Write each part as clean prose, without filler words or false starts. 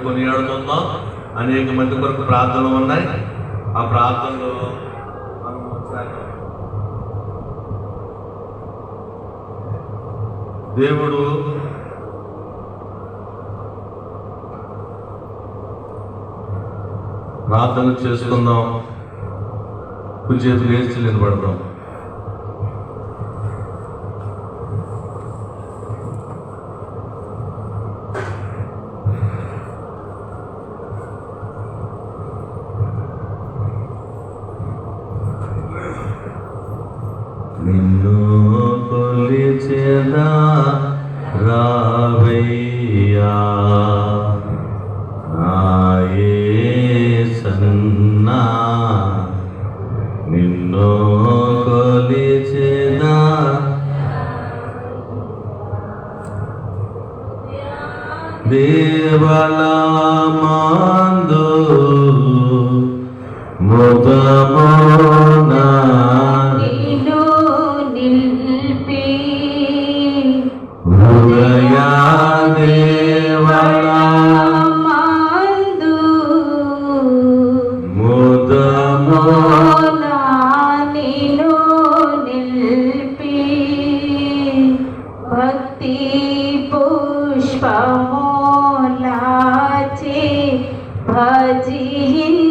కొనియాడుతున్నాం. అనేక మంది కొరకు ప్రార్థనలు ఉన్నాయి. ఆ ప్రార్థనలో మనం దేవుడు ప్రార్థన చేసుకుందాం. కొంచెం వేసి నిలబడదాం. నిన్ను కొలిచెదా రావయ్యా నా యేసన్నా, నిన్ను కొలిచెదా దేవలమందు ముదమునా భక్తి పుష్పములాచే భజించి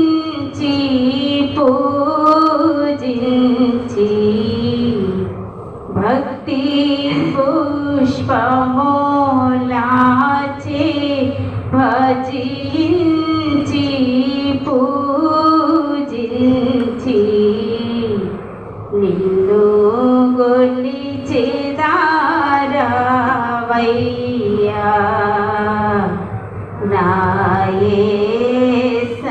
పూజించి, భక్తి పుష్పములాచే భజించి పూజించి, నిన్ను కొలిచెదారవయ్యా నా యేసన్నా,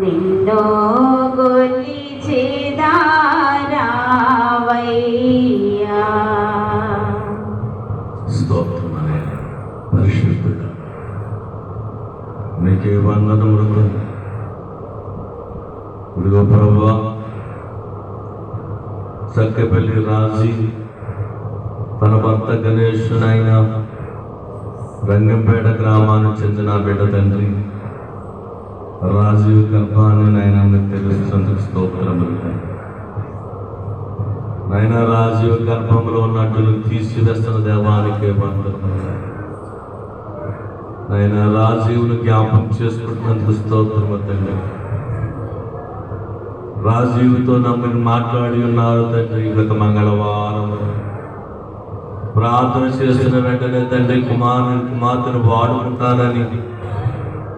నిన్ను కొలిచెదారవయ్యా. స్తోత్రమనే పరిశుద్ధుడా, నీకే వందనములు. ఇదిగో ప్రభువా, చక్కపల్లి రాజీ తన భర్త గణేశునైన రంగంపేట గ్రామానికి చెందిన బిడ్డ తండ్రి రాజీవ్ గర్భాన్ని నాయన తెలుస్తున్నందుకు స్తోత్రములు. నాయన రాజీవ్ గర్భంలో ఉన్నట్లు తీసివేస్తున్న దేవానికి వందనములు. నాయన రాజీవును జ్ఞాపకం చేసుకుంటున్నందుకు స్తోత్రము తండ్రి. రాజీవుతో నమ్మని మాట్లాడి ఉన్నారు తండ్రి. గత మంగళవారం ప్రార్థన చేసిన వెంటనే తండ్రి కుమార్తెను వాడుకుంటానని,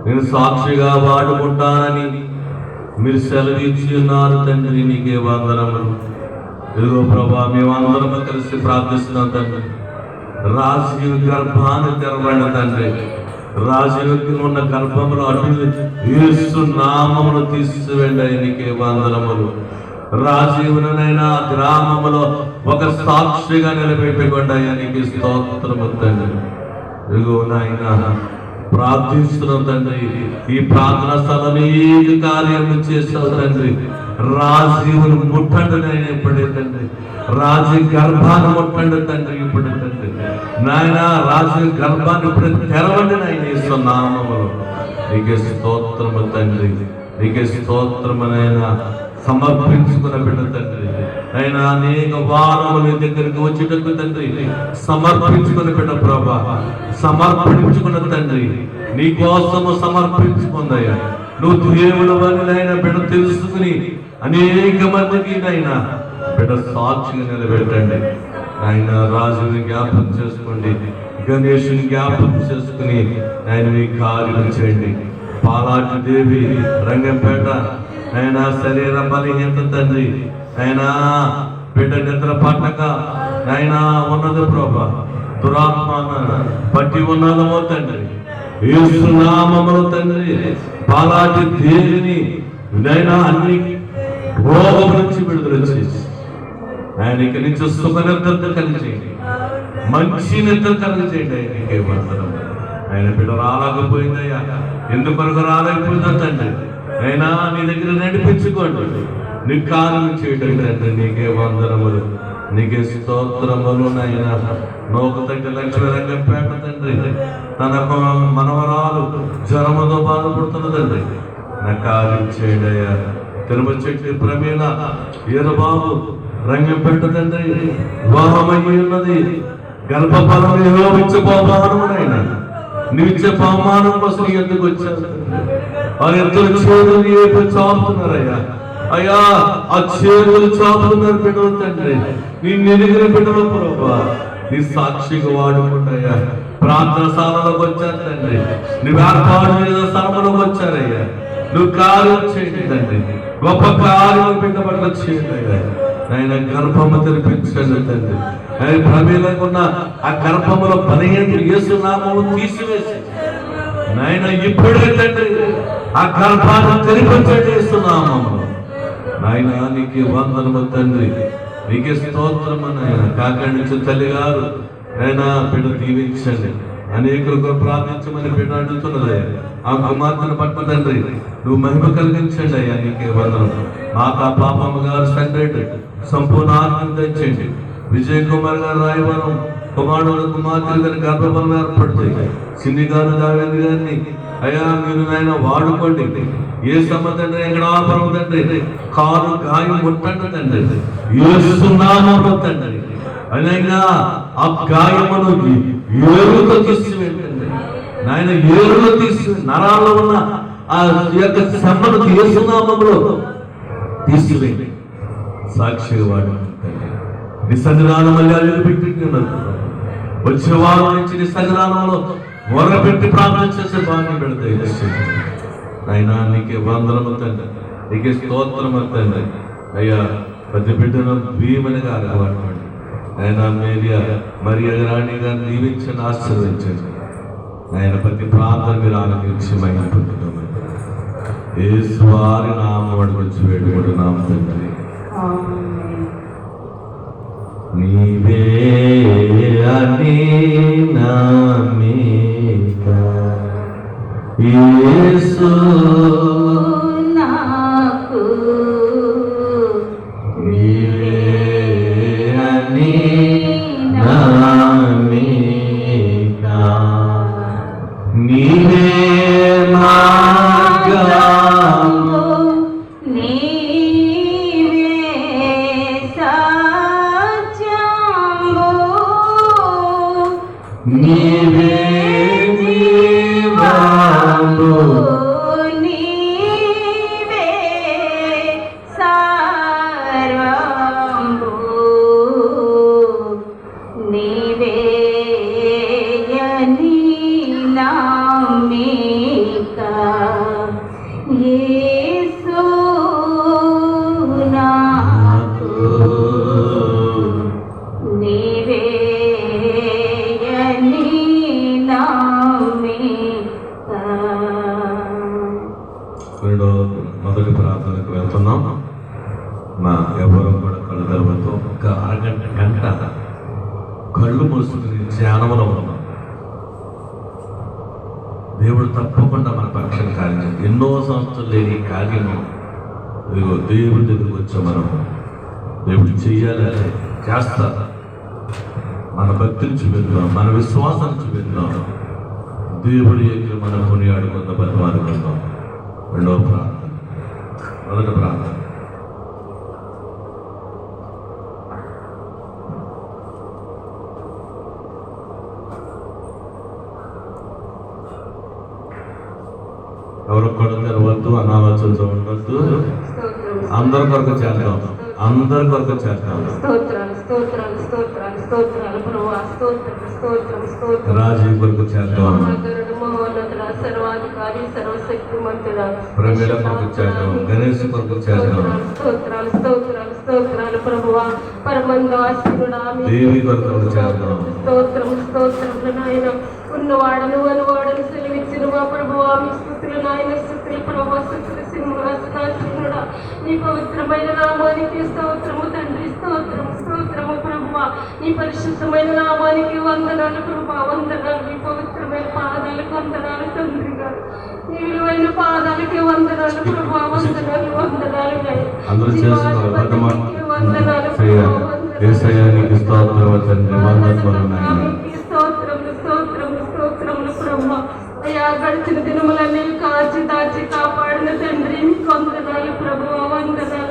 నేను సాక్షిగా వాడుకుంటానని మీరు సెలవిచ్చి ఉన్నారు తండ్రి. నీకే వందనములు. ఇదిగో ప్రభా, మేమందరం కలిసి ప్రార్థిస్తున్నాం తండ్రి. రాజీవ్ గర్భాన్ని తెరవండి తండ్రి. రాజీవుకి ఉన్న గర్భములు అటు యేసు నామమును తీసివేయండి. నీకే వందనములు. రాజీవునైనా గ్రామములో ఒక సాక్షిగా నిలబెట్టుకోండి. నీకు స్తోత్రము తండ్రి. ఇదిగో నాయనా ప్రార్థిస్తున్నాం తండ్రి. ఈ ప్రార్థన స్థలంలో ఏ కార్యం చేసావు తండ్రి. రాజీవుని ముట్టండి నాయన ఇప్పుడే తండ్రి. రాజీ గర్భాన్ని ముట్టండి తండ్రి ఇప్పుడు తండ్రి. నాయన రాజీ గర్భాన్ని ఇప్పుడు తెరవండి నాయన యేసు నామములో. నీకే స్తోత్రము తండ్రి. నీకే స్తోత్రమునైనా సమర్పించుకున్న బిడ్డ తండ్రి. అయినా అనేక వారముల దగ్గరికి వచ్చేటప్పుడు తండ్రి సమర్పించుకున్న బిడ్డ ప్రభా, సమర్పించుకున్న తండ్రి. నీ కోసము సమర్పించుకుందయ్యా. నువ్వు దేవుడు అని నాయన బిడ్డ తెలుసుకుని అనేక మందికి నాయన బిడ్డ సాక్షిగా నిలబెట్టండి. ఆయన రాజుని జ్ఞాపకం చేసుకోండి, గణేశుని జ్ఞాపకం చేసుకుని ఆయన మీ కార్యం చేయండి. పాలాటి దేవి రంగంపేట ఆయన శరీర బలహీనత తండ్రి. ఆయన బిడ్డ నిద్ర పట్టక ఆయన ఉన్నది ప్రభా, దురాత్మ పట్టి ఉన్నదమో తండ్రి. యేసు నామములో తండ్రి పాలాటి దేవిని నైనా అన్ని రోగం నుంచి విడుదల చేసి ఆయనకి నుంచి సుఖ నిద్ర కలిగేయండి, మంచి నిద్ర కలిగేయండి. ఆయనకే వందనం. ఆయన బిడ్డ రాలేకపోయిందయ్యా, ఎందుకొరకు రాలేకపోయిందో తండ్రి. అయినా నీ దగ్గర నడిపించుకోండి, నీ కార్యం చేయడం తండ్రి. నీకే వందనములు, నీకే స్తోత్రములు. నైనా నోక తగ్గ లక్ష్మీ రంగంపేట తండ్రి తన మనవరాలు జ్వరముతో బాధపడుతున్నదండి. నా కార్యం చేయండి అయ్యా. తిరుమల చెట్టు ప్రమీణ ఈరబాబు రంగం పెట్టదండి. వివాహమయ్యి ఉన్నది. గర్భఫలం ఇచ్చే బహుమానమునైనా నీవిచ్చే బహుమానం కోసం ఎందుకు వచ్చారు? వారి ఇద్దరు చేతులు ఏపు చాపుతున్నారయ్యా. అయ్యా ఆ చేతులు చాపుతున్నారు బిడ్డలు తండ్రి. నిన్ను ఎదిగిన బిడ్డలు ప్రభా నీ సాక్షిగా వాడుకుంటాయా. ప్రార్థనశాలలోకి వచ్చారు తండ్రి. నువ్వు ఏర్పాటు చేసిన స్థలంలోకి వచ్చారయ్యా. నువ్వు కార్యం చేయండి తండ్రి. గొప్ప కార్యం బిడ్డ పట్ల చేయండి అయ్యా. ఆయన గర్భము తెరిపించండి తండ్రి. ఆయన ప్రమేలకు ఉన్న ఆ గర్భములో 15 యేసు నామము తీసివేసి నాయన ఇప్పుడే తండ్రి ఆ గర్భాన్ని తెరిపించండి యేసు నామము. నాయన నీకే వందనము తండ్రి. నీకే స్తోత్రము నాయన. కాకినాడ నుంచి తల్లి గారు నాయన బిడ్డ దీవించండి. అనేకులకు ప్రార్థించమని బిడ్డ అడుగుతున్నది. ఆ కుమార్తెను పట్ల తండ్రి నువ్వు మహిమ కలిగించండి అయ్యా. నీకే వందనం. మాతా పాపమ్మ గారు సండ్రేట్ సంపూర్ణ ఆనందం తెచ్చండి. విజయ్ కుమార్ గారు రాయవరం కుమారుడు కుమార్తెలు గారి గర్భఫలం ఏర్పడుతుంది. సిన్ని గారు దావేంద్ర గారిని అయ్యా మీరు ఆయన వాడుకోండి. ఏ సంబంధండి ఎక్కడ ఆపరం తండ్రి. కారు గాయం ముట్టండి తండ్రి. ఏసునామములో తండ్రి అయినా ఆ గాయమును ఏరుతో తీసివేయండి నాయన. ఏరులో తీసి నరాల్లో ఉన్న ఆ యొక్క శ్రమను ఏసునామములో తీసివేయండి. సాక్షిగా వాడు నీ సన్నిధానం మళ్ళీ అడుగు పెట్టి వచ్చే వారం నుంచి నీ సన్నిధానంలో మొరపెట్టి ప్రార్థన చేసే భాగ్యం పెడతాయి. అయినా నీకే వందనము తండ్రి. నీకే స్తోత్రము తండ్రి. అయ్యా ప్రతి బిడ్డను భీమనిగా వాడమండి. ఆయన మరియ రాణి గారిని దీవించండి, ఆశీర్వదించండి. ఆయన ప్రతి ప్రార్థన మీరు ఆలకించి మహిమ పొందుతామని యేసు వారి నామమున అడుగుచు వేడుకుంటున్నాము తండ్రి. నీవే అని నమ్మిక యేసు నాకు నీవే అని నమ్మిక నీవే మార్గము నీవే జీవము నీవే సర్వము నీవే యని నామిక యేసు నాకు నీవే మొదటి ప్రార్థనకు వెళ్తున్నాం. మా ఎవరు కూడా కళ్ళు తెరవతో ఒక గంట కళ్ళు మూసుకుని ధ్యానంలో ఉన్నాం. దేవుడు తప్పకుండా మన పక్షం కార్యం ఎన్నో సంవత్సరాలు లేని కార్యము ఇదిగో దేవుడి దగ్గరికి వచ్చాం. మనం దేవుడు చెయ్యాలని చేస్తారు. మన భక్తిని చూపిద్దాం, మన విశ్వాసాన్ని చూపిద్దాం. దేవుడి దగ్గర మనం కొనియాడుకుందాం, బతిమాడుకుందాం. రెండవ ప్రార్థన. మొదటి ప్రార్థన. ఎవరు కూడా తెరవద్దు, అనాలోచనతో ఉండొద్దు. అందరి కొరకు చేద్దాం, అందరి కొరకు చేద్దాం. రాజీ కొరకు చేద్దాం, సర్వాధికారి సర్వశక్తిమంతుడా ప్రమేల కొరకు చేద్దాం, గణేష్ కొరకు చేద్దాం, స్తోత్రాలు స్తోత్రాలు స్తోత్రాలు ప్రభువా పరమందాసుడా దేవి కొరకు చేద్దాం. స్తోత్రం స్తోత్రములు నాయన. ఉన్నవాడను అనువాడను సెలవిచ్చిన మా ప్రభువా మీ స్తుతులు నాయన. స్తుతులు ప్రభువా స్తుతులు సింహాసనాసీనుడా నీ పవిత్రమైన నామానికి స్తోత్రము తండ్రి. స్తోత్రము స్తోత్రము ప్రభువా నీ పరిశుద్ధమైన నామానికి వందనాలు ప్రభువా, వందనాలు. నీ పవిత్రమైన పాదాలకు వందనాలు తండ్రి గారు. నీ విలువైన పాదాలకి వందనాలు ప్రభువా, వందనాలు వందనాలు. అందరూ చేస్తున్నారు వందనాలు స్తోత్రం స్తోత్రములు స్తోత్రములు స్తోత్రములు స్తోత్రములు ప్రభు. అయ్యా గడిచిన దినములన్నీ కాచి దాచి కాపాడిన తండ్రి నీకు వందనాలు ప్రభువా, వందనాలు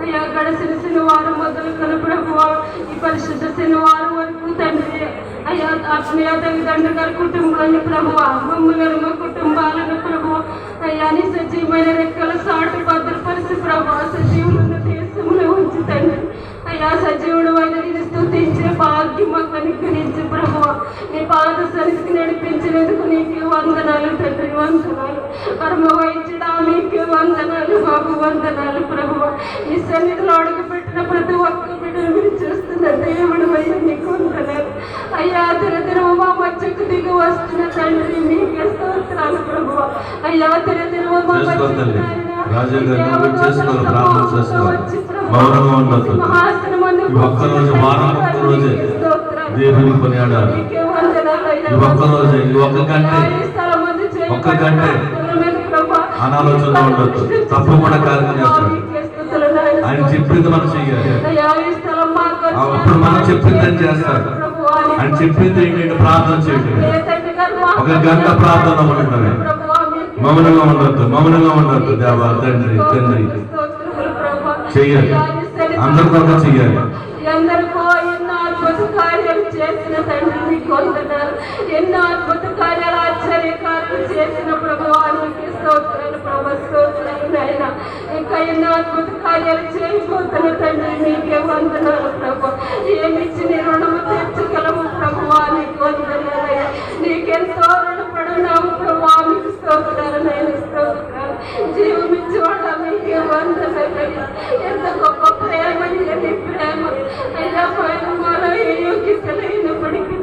అయ్యా. గడిచిన శనివారం మొదలుకొని ప్రభువా ఈ పరిశుద్ధ శనివారం వరకు తండ్రి అయ్యా ఆత్మీయ తల్లిదండ్రుల గారి కుటుంబాన్ని ప్రభువా, మమ్మల్ని మా కుటుంబాలను ప్రభువా అయ్యా నీ సజీవమైన రెక్కల సాటు భద్రపరిచి ప్రభువా సజీవులను దేశంలో ఉంచి తండ్రి అయ్యా సజీవుడు అయిన స్తుతించే భాగ్యం మాకు అనుగ్రహించి ప్రభువా నీ పాద సన్నిధికి నడిపించినందుకు నీకే వందనాలు తండ్రి, వందనాలు. పరమ వైద్యుడా నీకే వందనాలు బాబు, వందనాలు ప్రభువా. ఈ సన్నిధిలో అడుగు పెట్టిన ప్రతి ఒక్క బిడ్డను మీరు చూస్తున్న దేవుడు అయ్యా నీకు వందనాలు అయ్యా. దినదినము మా మధ్యకు దిగి వస్తున్న తండ్రి నీకే స్తోత్రాలు ప్రభువా అయ్యా. దినదినము మా ఒక్కరోజు వారం ఒక్కరోజే దేవుని కొనియాడాలి. ఈ ఒక్కరోజే ఈ ఒక్క గంటే అనాలోచన ఉండొచ్చు, తప్పకుండా కార్యం చేస్తాడు. ఆయన చెప్పింది మనం చెయ్యాలి. అప్పుడు మనం చెప్పిందని చేస్తాడు. ఆయన చెప్పింది ఏంటంటే ప్రార్థన చేయండి. ఒక గంట ప్రార్థన ఉండటమే, మౌనంగా ఉండొద్దు, మౌనంగా ఉండొద్దు. దేవా తండ్రి తండ్రి చెయ్యాలి, అందరికీ ఒక చెయ్యాలి. ఎందరికో ఎన్నో అద్భుత కార్యాలు చేసిన తండ్రి నీకు వందనాలు, ఎన్నో అద్భుత కార్యాలు ఆశ్చర్య కార్యాలు చేసిన ప్రభువానికి స్తోత్రాలు ప్రభు, స్తోత్రాలు నాయన. ఇంకా ఎన్నో అద్భుత కార్యాలు చేయబోతున్న తండ్రి నీకే వందనాలు ప్రభు. ఏమిచ్చి నీ రుణము తీర్చగలము ప్రభువానికి వందనాలయ్యా. నీకెంతో రుణపడున్నాము ప్రభువానికి స్తోత్రాలు నాయన, స్తోత్రాలు. జీవమిచ్చేవాడ నీకే వందనాలయ్యా. ఎంత గొప్ప ప్రేమ నీ ప్రేమ అయ్యా. మాలో ఏ యోగ్యత లేనప్పటికీ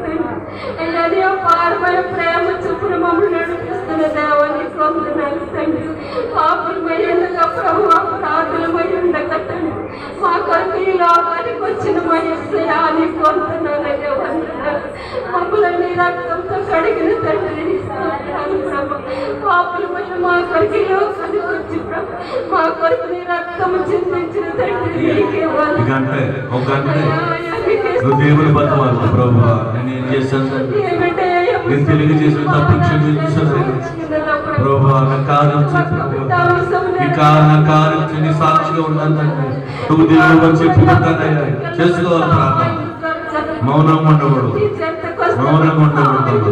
అయ్యా నీ అపారమైన ప్రేమ చొప్పున మమ్మల్ని నడిపిస్తున్న దేవానికి వందనాలు తండ్రి. పాపులమైండగా ప్రభు అపరాధులమై ఉండగా తండ్రి మా కొరకు ఈ లోకానికి వచ్చిన మా యేసయ్యా నీకు వందనాలయ్యా, వందనాలు. మమ్మల్ని నీ రక్తంతో కడిగిన తండ్రి నీ స్తోత్రాలు ప్రభు. పాపులమైన మా కొరకు ఈ లోకానికి వచ్చి ప్రభు మా కొరకు నీ రక్తము చిందించిన తండ్రి నీకే వందనాలు. నువ్వు దేవుని బతమాలి ప్రభు. నేను ఏం చేశాను? నేను తెలియ చేసిన తప్పు క్షమించాను ప్రభు. నా కార్యం నీ సాక్షిగా ఉన్నానండి. నువ్వు దేవుడు చెప్పుకుంటానయ్యా. చేసుకోవాలి ప్రార్థన, మౌనంగా ఉండకూడదు, మౌనంగా ఉండకూడదు.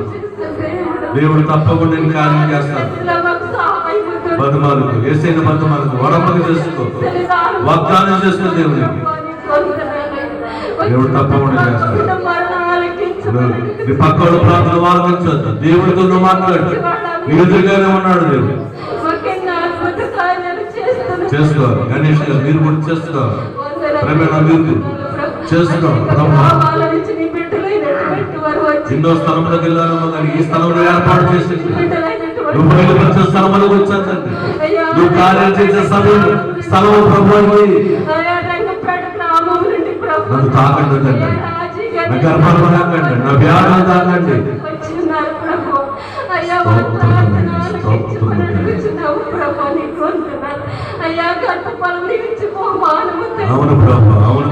దేవుడు తప్పకుండా నేను కార్యం చేస్తాను. బతుమాలకు ఏసైన బతుమాలకు వడపక చేసుకో, వాగ్దానం చేసుకో. దేవుడు తప్పకుండా చేస్తాడు. నీ పక్కన ప్రార్థన ఆలోచించొద్దు, దేవుడితో నువ్వు మాట్లాడు. నీ ఎదురుగానే ఉన్నాడు దేవుడు. చేసుకోవాలి. గణేష్ గారు మీరు కూడా చేసుకోవాలి. ప్రమేణ మీరు చేసుకోవాలి. ఎన్నో స్థలంలోకి వెళ్ళాలన్నా కానీ ఈ స్థలంలో ఏర్పాటు చేసింది. నువ్వు బయలుపరిచే స్థలంలోకి వచ్చానండి. నువ్వు కార్యం చేసే స్థలం ప్రభుత్వం నన్ను తాకండి తండ్రి, నా గర్భాలు తాకండి, నా వ్యాధులు తాకండి. అవును ప్రభు, అవును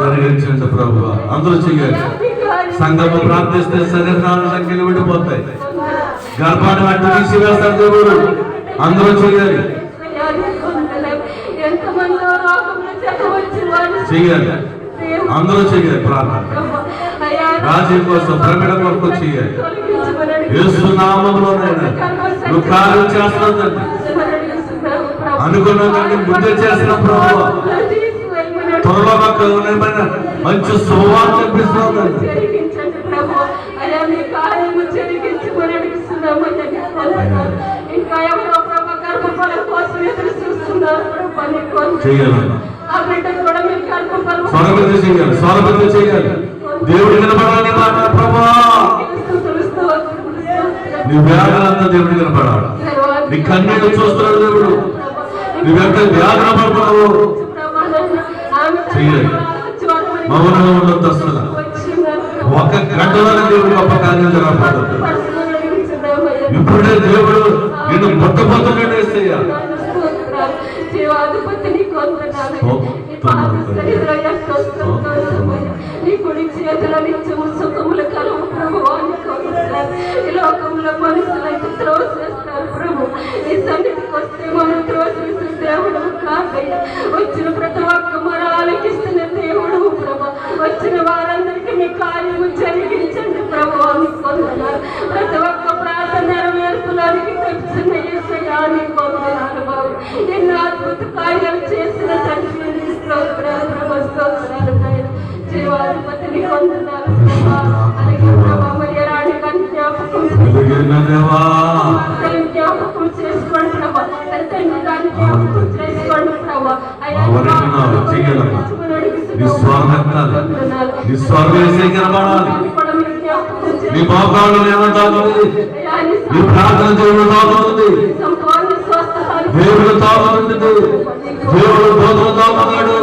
జరిగించండి ప్రభు. అందరూ చెయ్యాలి. సంఘము ప్రార్థిస్తే శరీరాల సంఖ్యలు విడిపోతాయి. గర్భాన్ని అట్టు తీసివేస్తారు దేవుడు. అందరూ చేయాలి, చెయ్యాలి. అందరూ చెయ్యాలి ప్రార్థన. రాజ్యం కోసం, ప్రమిడ కొరకు చెయ్యాలి. యేసు నామములోనైనా నువ్వు కార్యం చేస్తున్నావు. అనుకున్నాను ముందే చేసిన ప్రభు. త్వరలో మాకు మంచి శుభవార్త కనిపిస్తున్నావు. చేయాలి. దేవుడి నిలబడాలి మాట ప్రభా. నీ వ్యాధులంతా దేవుడి నిలబడాలి. నీ కన్నీళ్ళు చూస్తున్నాడు దేవుడు. నువ్వెంత వ్యాధుల పడుతున్నావు చెయ్యాలి. మౌనంగా ఉండొద్దు. అసలు ఒక గంటలోనే దేవుడు గొప్ప కార్యం జరగబడదు. ఇప్పుడే దేవుడు నేను మొట్టమొదటి వేసేయాలి. చేతుల నిత్యము సుఖములు కలవు ప్రభువానికి వందనాలు. ఈ లోకంలో మనుషులైతే త్రోసేస్తారు ప్రభు, నీ సన్నిధికి వస్తే మనం త్రోసేసిన దేవుడు కాదయ్యా. వచ్చిన ప్రతి ఒక్క మొర ఆలకిస్తున్న దేవుడు ప్రభు, వచ్చిన వారందరికీ మీ కార్యము జరిగించండి ప్రభువానికి వందనాలు. ప్రతి ఒక్క ప్రార్థన నెరవేర్పులానికి తెచ్చిన యేసయ్యా నీకు వందనాలు బాబు. ఎన్నో అద్భుత కార్యాలు చేసిన తండ్రి నీకు స్తోత్రాలు ప్రభు, స్తోత్రాలు నాయన. జీవాధిపతిని వందనాలు ప్రభా. అలాగే ప్రభా మరి రాణి గారిని జ్ఞాపకం జ్ఞాపకం చేసుకోండి ప్రభా. తండ్రి గారిని జ్ఞాపకం చేసుకోండి ప్రభా. అయ్యా నీ మోకాళ్ళు తాగుతుంది, నీ ప్రార్థన దేవుడు తాగుతుంది, దేవుడు తాగుతుంది, దేవుడు బోధన తాగుతున్నాడు.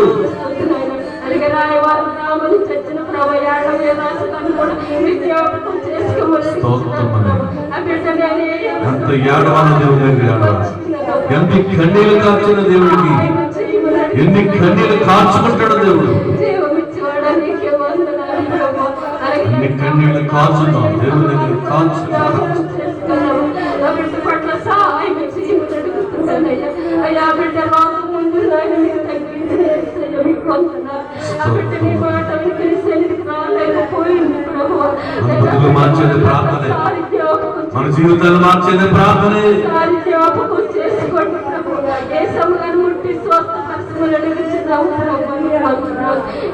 ఎంత ఏడవాల దేవుడి దగ్గర ఏడవాలి, ఎంత కన్నీళ్ళు కార్చిన దేవుడికి ఎన్ని కన్నీళ్ళు కార్చుకుంటాడు దేవుడు. ఎన్ని కన్నీళ్ళు కాల్చున్నాం దేవుడి దగ్గర కాల్చున్నాం. పట్ల సహాయం అయ్యా బిడ్డ లోకం ముందు మీకు ఆ బిడ్డ నీ మాట రాలేకపోయింది ప్రభు. మార్చేది ప్రార్థనే, మన జీవితాలు మార్చేది ప్రార్థనే. జ్ఞాపకం చేసుకోండి ప్రభు. ఏ సమయాన్ని ముట్టి స్వస్థపరచమని అడుగుతున్నాము ప్రభు.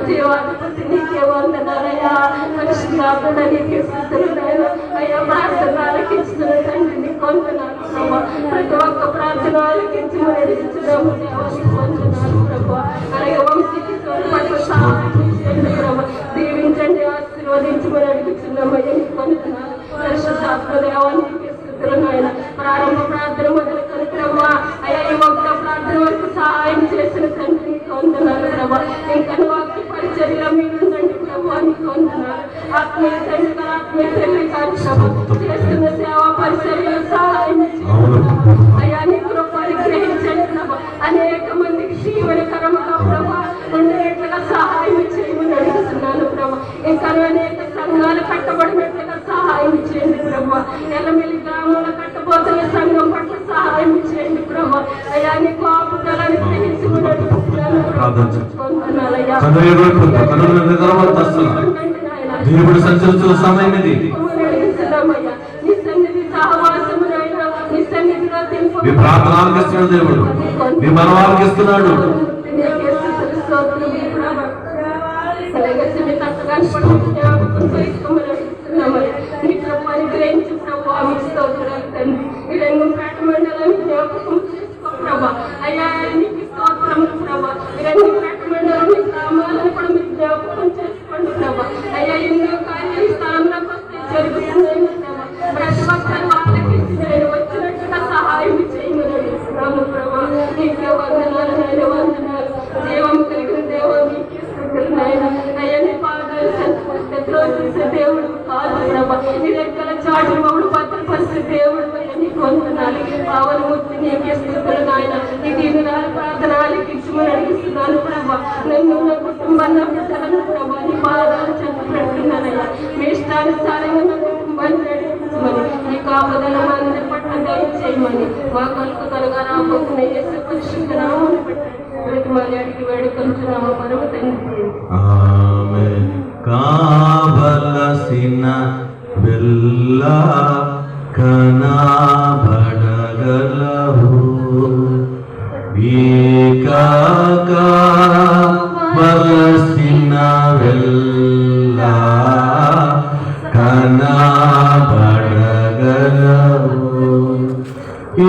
జీవాధిపతి నీకే వందనాలయ్యా. పరిశుద్ధాత్మ నీకే స్తుతులు అయ్యా. ప్రార్థన ఆలకించిన తండ్రి నీకు వందనాలు ప్రభు. ప్రతి ఒక్క ప్రార్థన ఆలకించమని అడుగుతున్నాము దేవానికి వందనాలు ప్రభు. అలాగే వంశీకి పట్ల సహాయం చేయండి ప్రభు. దీవించండి, ఆశీర్వదించమని అడుగుతున్నాము అయ్యా నీకు వందనాలు. పరిశుద్ధాత్మ దేవానికి స్తుతులు నాయన. ప్రారంభ ప్రార్థన మొదలుకొని ప్రభు అయ్యా ఈ ఒక్క ప్రార్థన వరకు సహాయం చేసిన తండ్రి నీకు వందనాలు ప్రభు. ఇంకా వాక్య పరిచర్యలో మీరుందండి ప్రభు నీకు వందనాలు. ఆత్మీయ తండ్రి గారు, ఆత్మీయ తల్లి గారు ప్రభు చేస్తున్న సేవా పరిచర్యలో సహాయం చేయండి అయ్యా. నీ కృప అనుగ్రహించండి ప్రభు. అనేక మందికి జీవనకరముగా ప్రభు ఉండేట్లుగా సహాయం చేయమని అడుగుతున్నాను ప్రభు. ఇంకా అనేక సంఘాలు కట్టబడినట్లుగా సహాయం చేయండి ప్రభు. ఎల్లమెల్లి గ్రామంలో కట్టబోతున్న సంఘం పట్ల సహాయం చేయండి ప్రభు. అయ్యా నీ కాపుదలని గ్రహించమని అడుగుతున్నాను దేవుడు సంచరిస్తున్న సమయం ఇది. నీ ప్రార్థన ఆలకిస్తున్నాడు దేవుడు, నీ మనం ఆలకిస్తున్నాడు. అయ్యా నీకు స్తోత్రములు ప్రభా. రంగంపేట గ్రామాలను కూడా మీరు జ్ఞాపకం చేసుకోండి ప్రభా. అయ్యా ఎన్నో కార్యాలు స్థలంలోకి వస్తే జరుగుతున్నాయి ప్రభా. ప్రతి ఒక్కరు వాళ్ళకి వచ్చినట్టుగా సహాయం చేయమని అడుగుతున్నాము ప్రభా. నీకే వందనాలు నాయన, వందనాలు. జీవం కలిగిన దేవా నీకే స్తుతులు నాయన. అయ్యా నీ పాదాలు సంతోషిస్తే ద్రోహించే దేవుడు కాదు ప్రభా. నీ రెక్కల చాటు మమ్మల్ని భద్రపరిచే దేవుడు అయ్యా నీకు వందనాలు. పావనమూర్తి నీకే స్తుతులు నాయన. నీ దీనురాలు ప్రార్థన ఆలకించమని అడుగుతున్నాను ప్రభా. నన్ను నా కుటుంబాన్ని బిడ్డలను ప్రభా నీ పాదాలు చెంత పెడుతున్నానయ్యా. మీ ఇష్టానుసారంగా నా కుటుంబాన్ని నడిపించమని, నీ కాపుదల అందరి పట్ల దయచేయమని, మా కలుగు కలుగా రాబోతున్న యేసు పరిశుద్ధ నామమున పెట్టండి మళ్ళీ అడిగి వేడుకొంచున్నాము పరమ తండ్రి. ఆమేన్. కావలసిన వెళ్ళ కనబడగలవు, కావలసిన వెళ్ళ కనబడగలవు.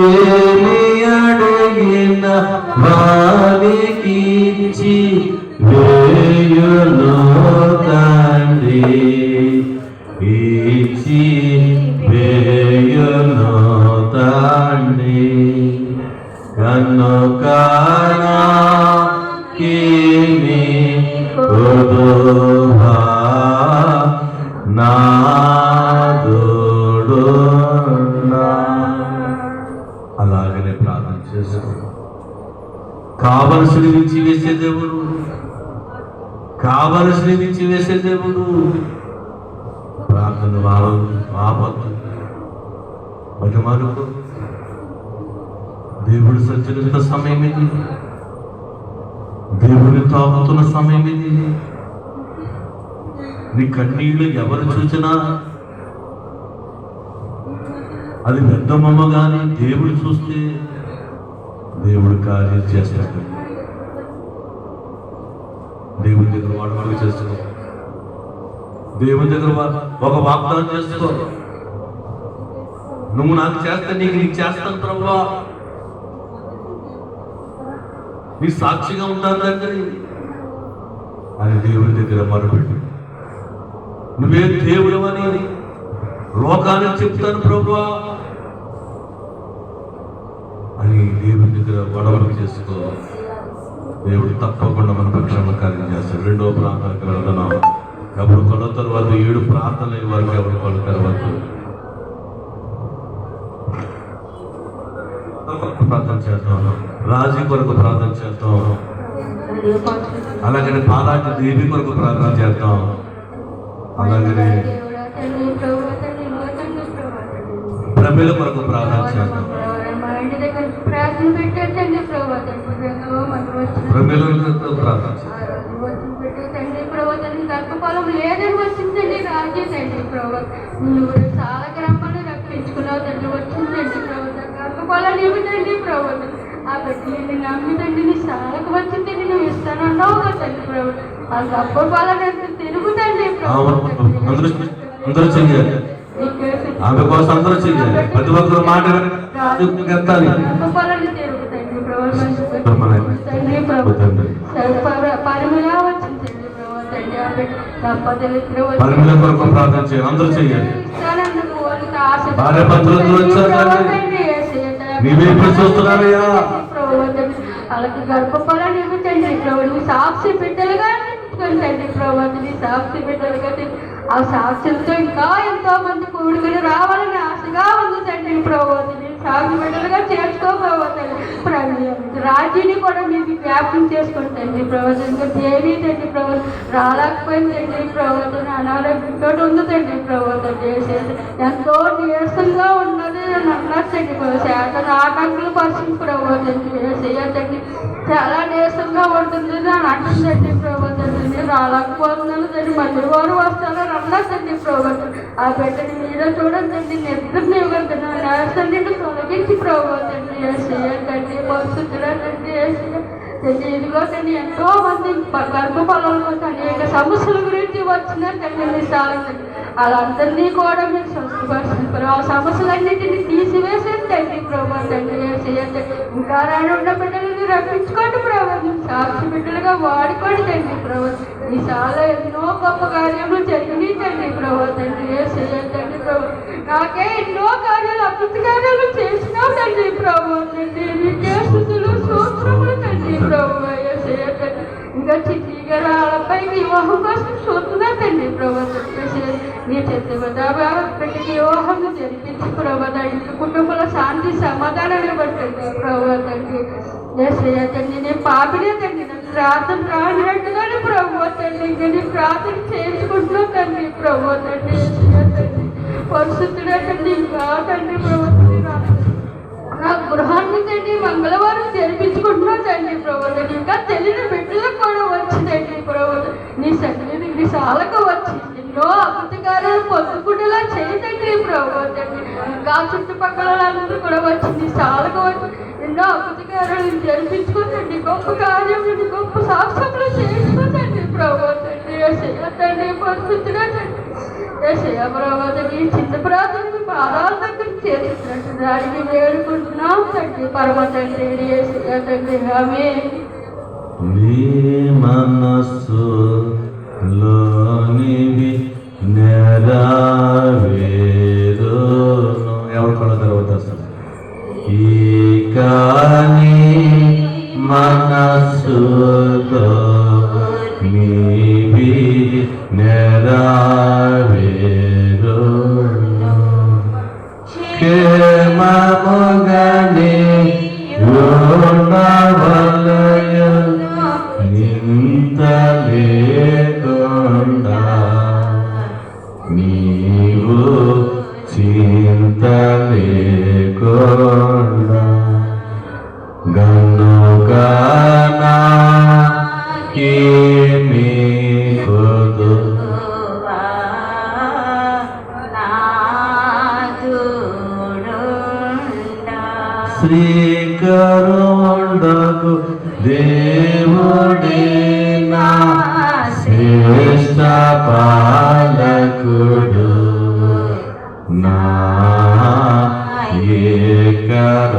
ఏమి అడిగిన వారికిచ్చి వేయును తండ్రి, ఇచ్చి వేయును తండ్రి. కనుక నాకేమి కొదువా నాదుడున్నా. అలాగనే ప్రార్థన చేసుకో. కావలసినవి ఇచ్చి వేసే దేవుడు, కావలసినవి ఇచ్చి వేసే దేవుడు. ప్రార్థన వారు ఆపత్తు బతిమాలకు దేవుడు సంచరిస్తున్న సమయం ఇది. దేవుని తాగుతున్న సమయం ఇది. నీ కన్నీళ్ళు ఎవరు చూసినా అది పెద్దమ్మ కానీ దేవుడు చూస్తే దేవుడు కార్యం చేస్తాడు. దేవుని దగ్గర వాడు చేసుకో. దేవుని దగ్గర ఒక వాగ్దానం చేసుకో. నువ్వు నాకు చేస్తే నీకు చేస్తాను ప్రభువా, నీ సాక్షిగా ఉంటాను తండ్రి అని దేవుని దగ్గర మొరపెట్టు. నువ్వే దేవుడు అని లోకానికి చెప్తాను ప్రభువా అని దేవుని దగ్గర గొడవలు చేసుకో. దేవుడు తప్పకుండా మన పక్షంలో కార్యం చేస్తాడు. రెండో ప్రార్థనకు వెళ్తున్నాం. ఎవరు కొన్న తర్వాత 7 ప్రార్థనలు వరకు ఎవరు కొన్న తర్వాత ప్రార్థన చేద్దాం. రాజీ కొరకు ప్రార్థన చేద్దాం. అలాగనే పాలాటి దేవి కొరకు ప్రార్థన చేద్దాం. అలాగనే ప్రమిళ కొరకు ప్రార్థన చేద్దాం. ప్రమిళ ప్రార్థన గర్భఫలం లేదని వచ్చిందండి. రాజీ తండ్రి ప్రభు నువ్వు చాలా గ్రామాలు రక్షించుకున్నావు తండ్రి. వచ్చిందండి ప్రభు గర్భఫలం ఏమిటండి ప్రభు. ఆ బిడ్డని నమ్మిదండి నీ సాలకు వచ్చిందండి. నువ్వు ఇస్తానన్నావు కదా తండ్రి ప్రభు. ఆ గర్భఫలం ఎంత తిరుగుతండి అందరూ చెయ్యాలి. ఆమె కోసం అందరూ చెయ్యాలి. ప్రతి ఒక్కరు మాట ఎత్తాలి. గర్భఫలాన్ని తిరుగుతండి ప్రభు తండ్రి ప్రభు పరిమళ వచ్చింది పరిమళ కొరకు ప్రార్థన చేయాలి. అందరూ చెయ్యాలి. భార్య భర్తలు వచ్చారు. నీవే చూస్తున్నారయ్యా. వాళ్ళకి గర్భఫలాన్ని ఇవ్వండి ప్రభు. నువ్వు సాక్షి బిడ్డలుగా తండ్రి ప్రభు. నీ సాక్షి బిడ్డలుగా ఆ సాక్షులతో ఇంకా ఎంతో మంది కూడుకుని రావాలని ఆశగా ఉంది తండ్రి ప్రభు. సాక్షి బిడ్డలుగా చేసుకోబోతుంది. రాజీని కూడా మీకు జ్ఞాపకం చేసుకుని తండ్రి ప్రవచన దేవి తండ్రి ప్రవచన రాలేకపోయింది తండ్రి ప్రవచన అనారోగ్యంతో ఉంది తండ్రి ప్రవచన చేసేది ఎంతో నీరసంగా ఉన్నది అన్నట్టండి శాతం ఆటంకులు పరిస్థితి ప్రవచన చేసేయండి. చాలా నీరసంగా ఉంటుంది అని అంటుందండి ప్రవచన రాలేకపోతున్నాను తండ్రి. మధ్య వారు వస్తానని అన్నదండి ప్రవచన. ఆ బిడ్డని మీరే చూడండి. నిద్రని ఇవ్వండి. నా నీరసం నుండి తొలగించి ప్రవచన చేసేయండి. పరిస్థితులు తండ్రి ఇదిగో తండ్రి ఎంతో మంది గర్భఫలంలో అనేక సమస్యల గురించి వచ్చిన తండ్రి సాగుతుంది. వాళ్ళందరినీ కూడా మీరు స్వస్థపరుస్తున్నారు. ఆ సమస్యలన్నింటినీ తీసివేసేది తండ్రి ప్రభు తండ్రి చేయండి. ఇంకా రాని ఉన్న బిడ్డలని రప్పించుకోండి ప్రభు. సాక్షి బిడ్డలుగా వాడుకోండి తండ్రి ప్రభు. ఈ చాలా ఎన్నో గొప్ప కార్యములు జరిగినాయి తండ్రి ప్రభు తండ్రి చేయండి ప్రభు. నాకే ఎన్నో కార్యాలు అభివృద్ధి కార్యాలు చేసినావు తండ్రి ప్రభు తండ్రి. నీకే స్థుతులు సూత్రములు తండ్రి ప్రభు చేయండి. ఇంకా చిట్టి గారు వాళ్ళపై వివాహం కోసం చూస్తున్నా తండ్రి ప్రభు నీ చెత్త బిడ్డకి వివాహం జరిపించి ప్రభు ఇంటి కుటుంబంలో శాంతి సమాధానాన్ని పట్టండి ప్రభు తండ్రి. తండ్రి నేను పాపినే తండ్రి. నన్ను ప్రార్థన రానినట్టుగానే ప్రభు తండ్రి. నేను ప్రార్థన చేసుకుంటున్నా తండ్రి ప్రభు తండ్రి. పరిస్థితుడే తండ్రి ఇంకా తండ్రి ప్రభు నా గృహాన్ని తండ్రి మంగళవారం జరిపించుకుంటున్నా తండ్రి ప్రభు. ఇంకా తెలియని బిడ్డలకు కూడా వచ్చిందండి ప్రభు. నీ సన్నిధికి సాలకు వచ్చి ఎన్నో అద్భుతకార్యాలు పొందుకుంటేలా చేయతండి ప్రభు తండ్రి. ఇంకా చుట్టుపక్కల అందరూ కూడా వచ్చి నీ సాలకు వచ్చి ఎన్నో అద్భుతకార్యాలు జరిపించుకోతండి. గొప్ప కార్యములు గొప్ప సాక్షములు చేసుకోతండి ప్రభు తండ్రి. తండ్రి పరిస్థితిగా తండ్రి ప్రభాతకి చిన్న ప్రార్థనకి పాదాల దగ్గర చేస్తున్నట్టు దానికి వేడుకుంటున్నాం తండ్రి పరమ తండ్రి తండ్రి. ఆమె నీ మనస్సు లోనివి నెరవేరును. ఎవరు కళ్ళ తర్వాత ఈ కానీ మనస్సుతో నీవి నెరవేరును. క్షేమముగని ఉండవలయ ఇంత లేకుండా నీవు చింత లేకుండా గనుగా నాకేమీ కొదువా శ్రీకరుండగు దేవుడే నా శ్రేష్ఠ పాలకుడు నా ఏకరక్షకుడు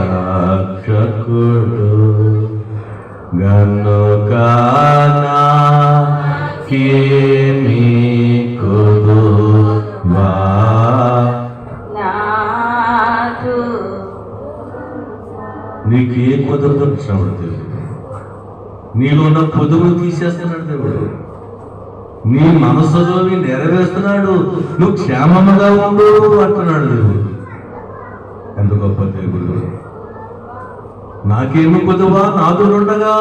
గనుక నాకేమీ కొదువా నీకేం కుదరదు దేవుడు, నీలో ఉన్న పొదువును తీసేస్తున్నాడు దేవుడు, నీ మనసులో నెరవేరుస్తున్నాడు, నువ్వు క్షేమముగా ఉండు అంటున్నాడు దేవుడు. ఎంత గొప్ప దేవుడు. నాకేమి కొదువా, నాదుండగా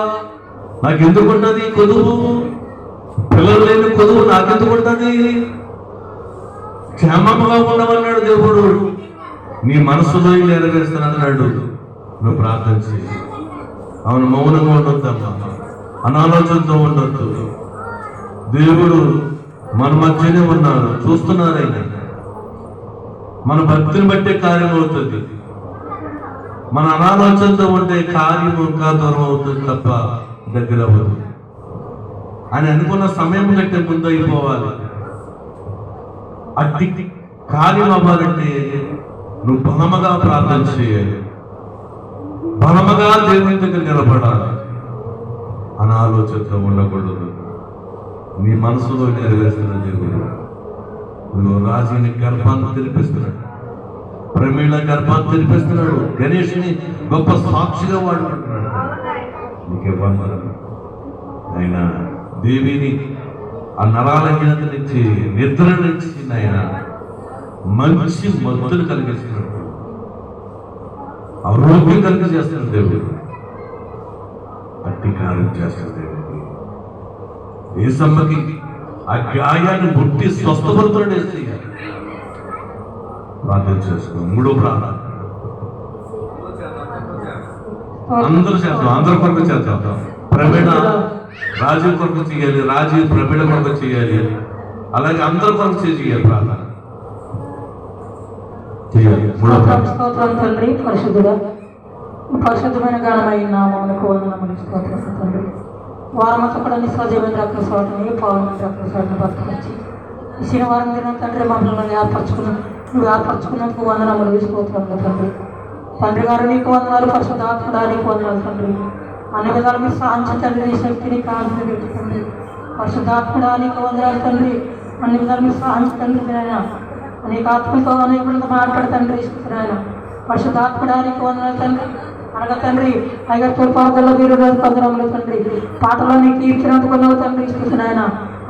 నాకెందుకు ఉంటుంది కొదువు? పిల్లలు లేని కొదువు నాకెందుకు ఉంటుంది? క్షేమముగా ఉండమన్నాడు దేవుడు, నీ మనసులో నెరవేరుస్తున్నాడు. నువ్వు ప్రార్థన చేయి. అవును, మౌనంగా ఉండొద్దమ్మా, అనాలోచనతో ఉండొద్దు. దేవుడు మన మధ్యనే ఉన్నాడు, చూస్తున్నారు. ఆయన మన భక్తిని బట్టే కార్యం అవుతుంది. మన అనాలోచనతో ఉంటే కార్యం ఇంకా దూరం అవుతుంది తప్ప దగ్గర అవ్వదు. అని అనుకున్న సమయం కంటే ముందు అయిపోవాలి. అట్టి కార్యం అవ్వాలంటే నువ్వు బలముగా ప్రార్థన చేయాలి, బలముగా దేవుని దగ్గర నిలబడాలి. అనాలోచనతో ఉండకూడదు. నీ మనసులో నెరవేరుస్తున్న దేవుడు. నువ్వు రాజుని గర్భాన్ని తెరిపిస్తున్నాడు, ప్రమీళ గర్భాన్ని తెరిపిస్తున్నాడు, గణేష్ని గొప్ప సాక్షిగా వాడుకుంటున్నాడు. నీకే వందనం. ఆయన దేవిని ఆ నరాలహీనతనిచ్చి నిద్రనిచ్చి ఆయన మంచి మత్తులు కలిగిస్తున్నాడు, ఆరోగ్యం కలిగి చేస్తున్నాడు దేవుడు. అట్టి కార్యం చేస్తాడు దేవుడు. ఏ సమ్మకి ఆ గాయాన్ని ముట్టి స్వస్థపడుతున్నాడు. వేసేయాలి. ప్రార్థన చేసుకో. మూడో ప్రార్థన అందరూ చేద్దాం, అందరి కొరకు చేద్దాం. ప్రవీణ రాజీవ్ కొరకు చేయాలి, రాజీవ్ ప్రవీణ కొరకు చేయాలి, అలాగే అందరి కొరకు చేయాలి. ప్రార్థన చేయాలి. మూడో స్తోత్రం తండ్రి, పరిశుద్ధుడా పరిశుద్ధమైన గానమైన నామమునకు వందనములు. స్తోత్రం తండ్రి. వారమంతా కూడా నీ సజీవమైన రక్త సోటని పావనమైన రక్త సోటని బతకరించి ఈ శనివారం దినం తండ్రి మమ్మల్ని నువ్వు ఏర్పరచుకున్నందుకు వందనములు. స్తోత్రములు తండ్రి. తండ్రి గారు నీకు వందనాలు, పరిశుద్ధాత్మడా నీకు వందనాలు తండ్రి. అన్ని విధాలు మీ సాంచి తండ్రి, నీ శక్తిని కాంతిని పెట్టుకోండి. పరిశుద్ధాత్మడా నీకు వందనాలు తండ్రి. అన్ని విధాలు మీ సాంచి తండ్రి ఆయన అనేక ఆత్మతో అనేకులతో మాట్లాడుతండ్రి. ఆయన పరిశుద్ధాత్మడా నీకు వందనాలు తండ్రి. అనగా తండ్రి అయ్యారు తోడ్పాదల్లో మీరు పొందడంలో తండ్రి పాటలో నీకు తీర్చినందుకున్నావు తండ్రి. ఇస్తున్నాయన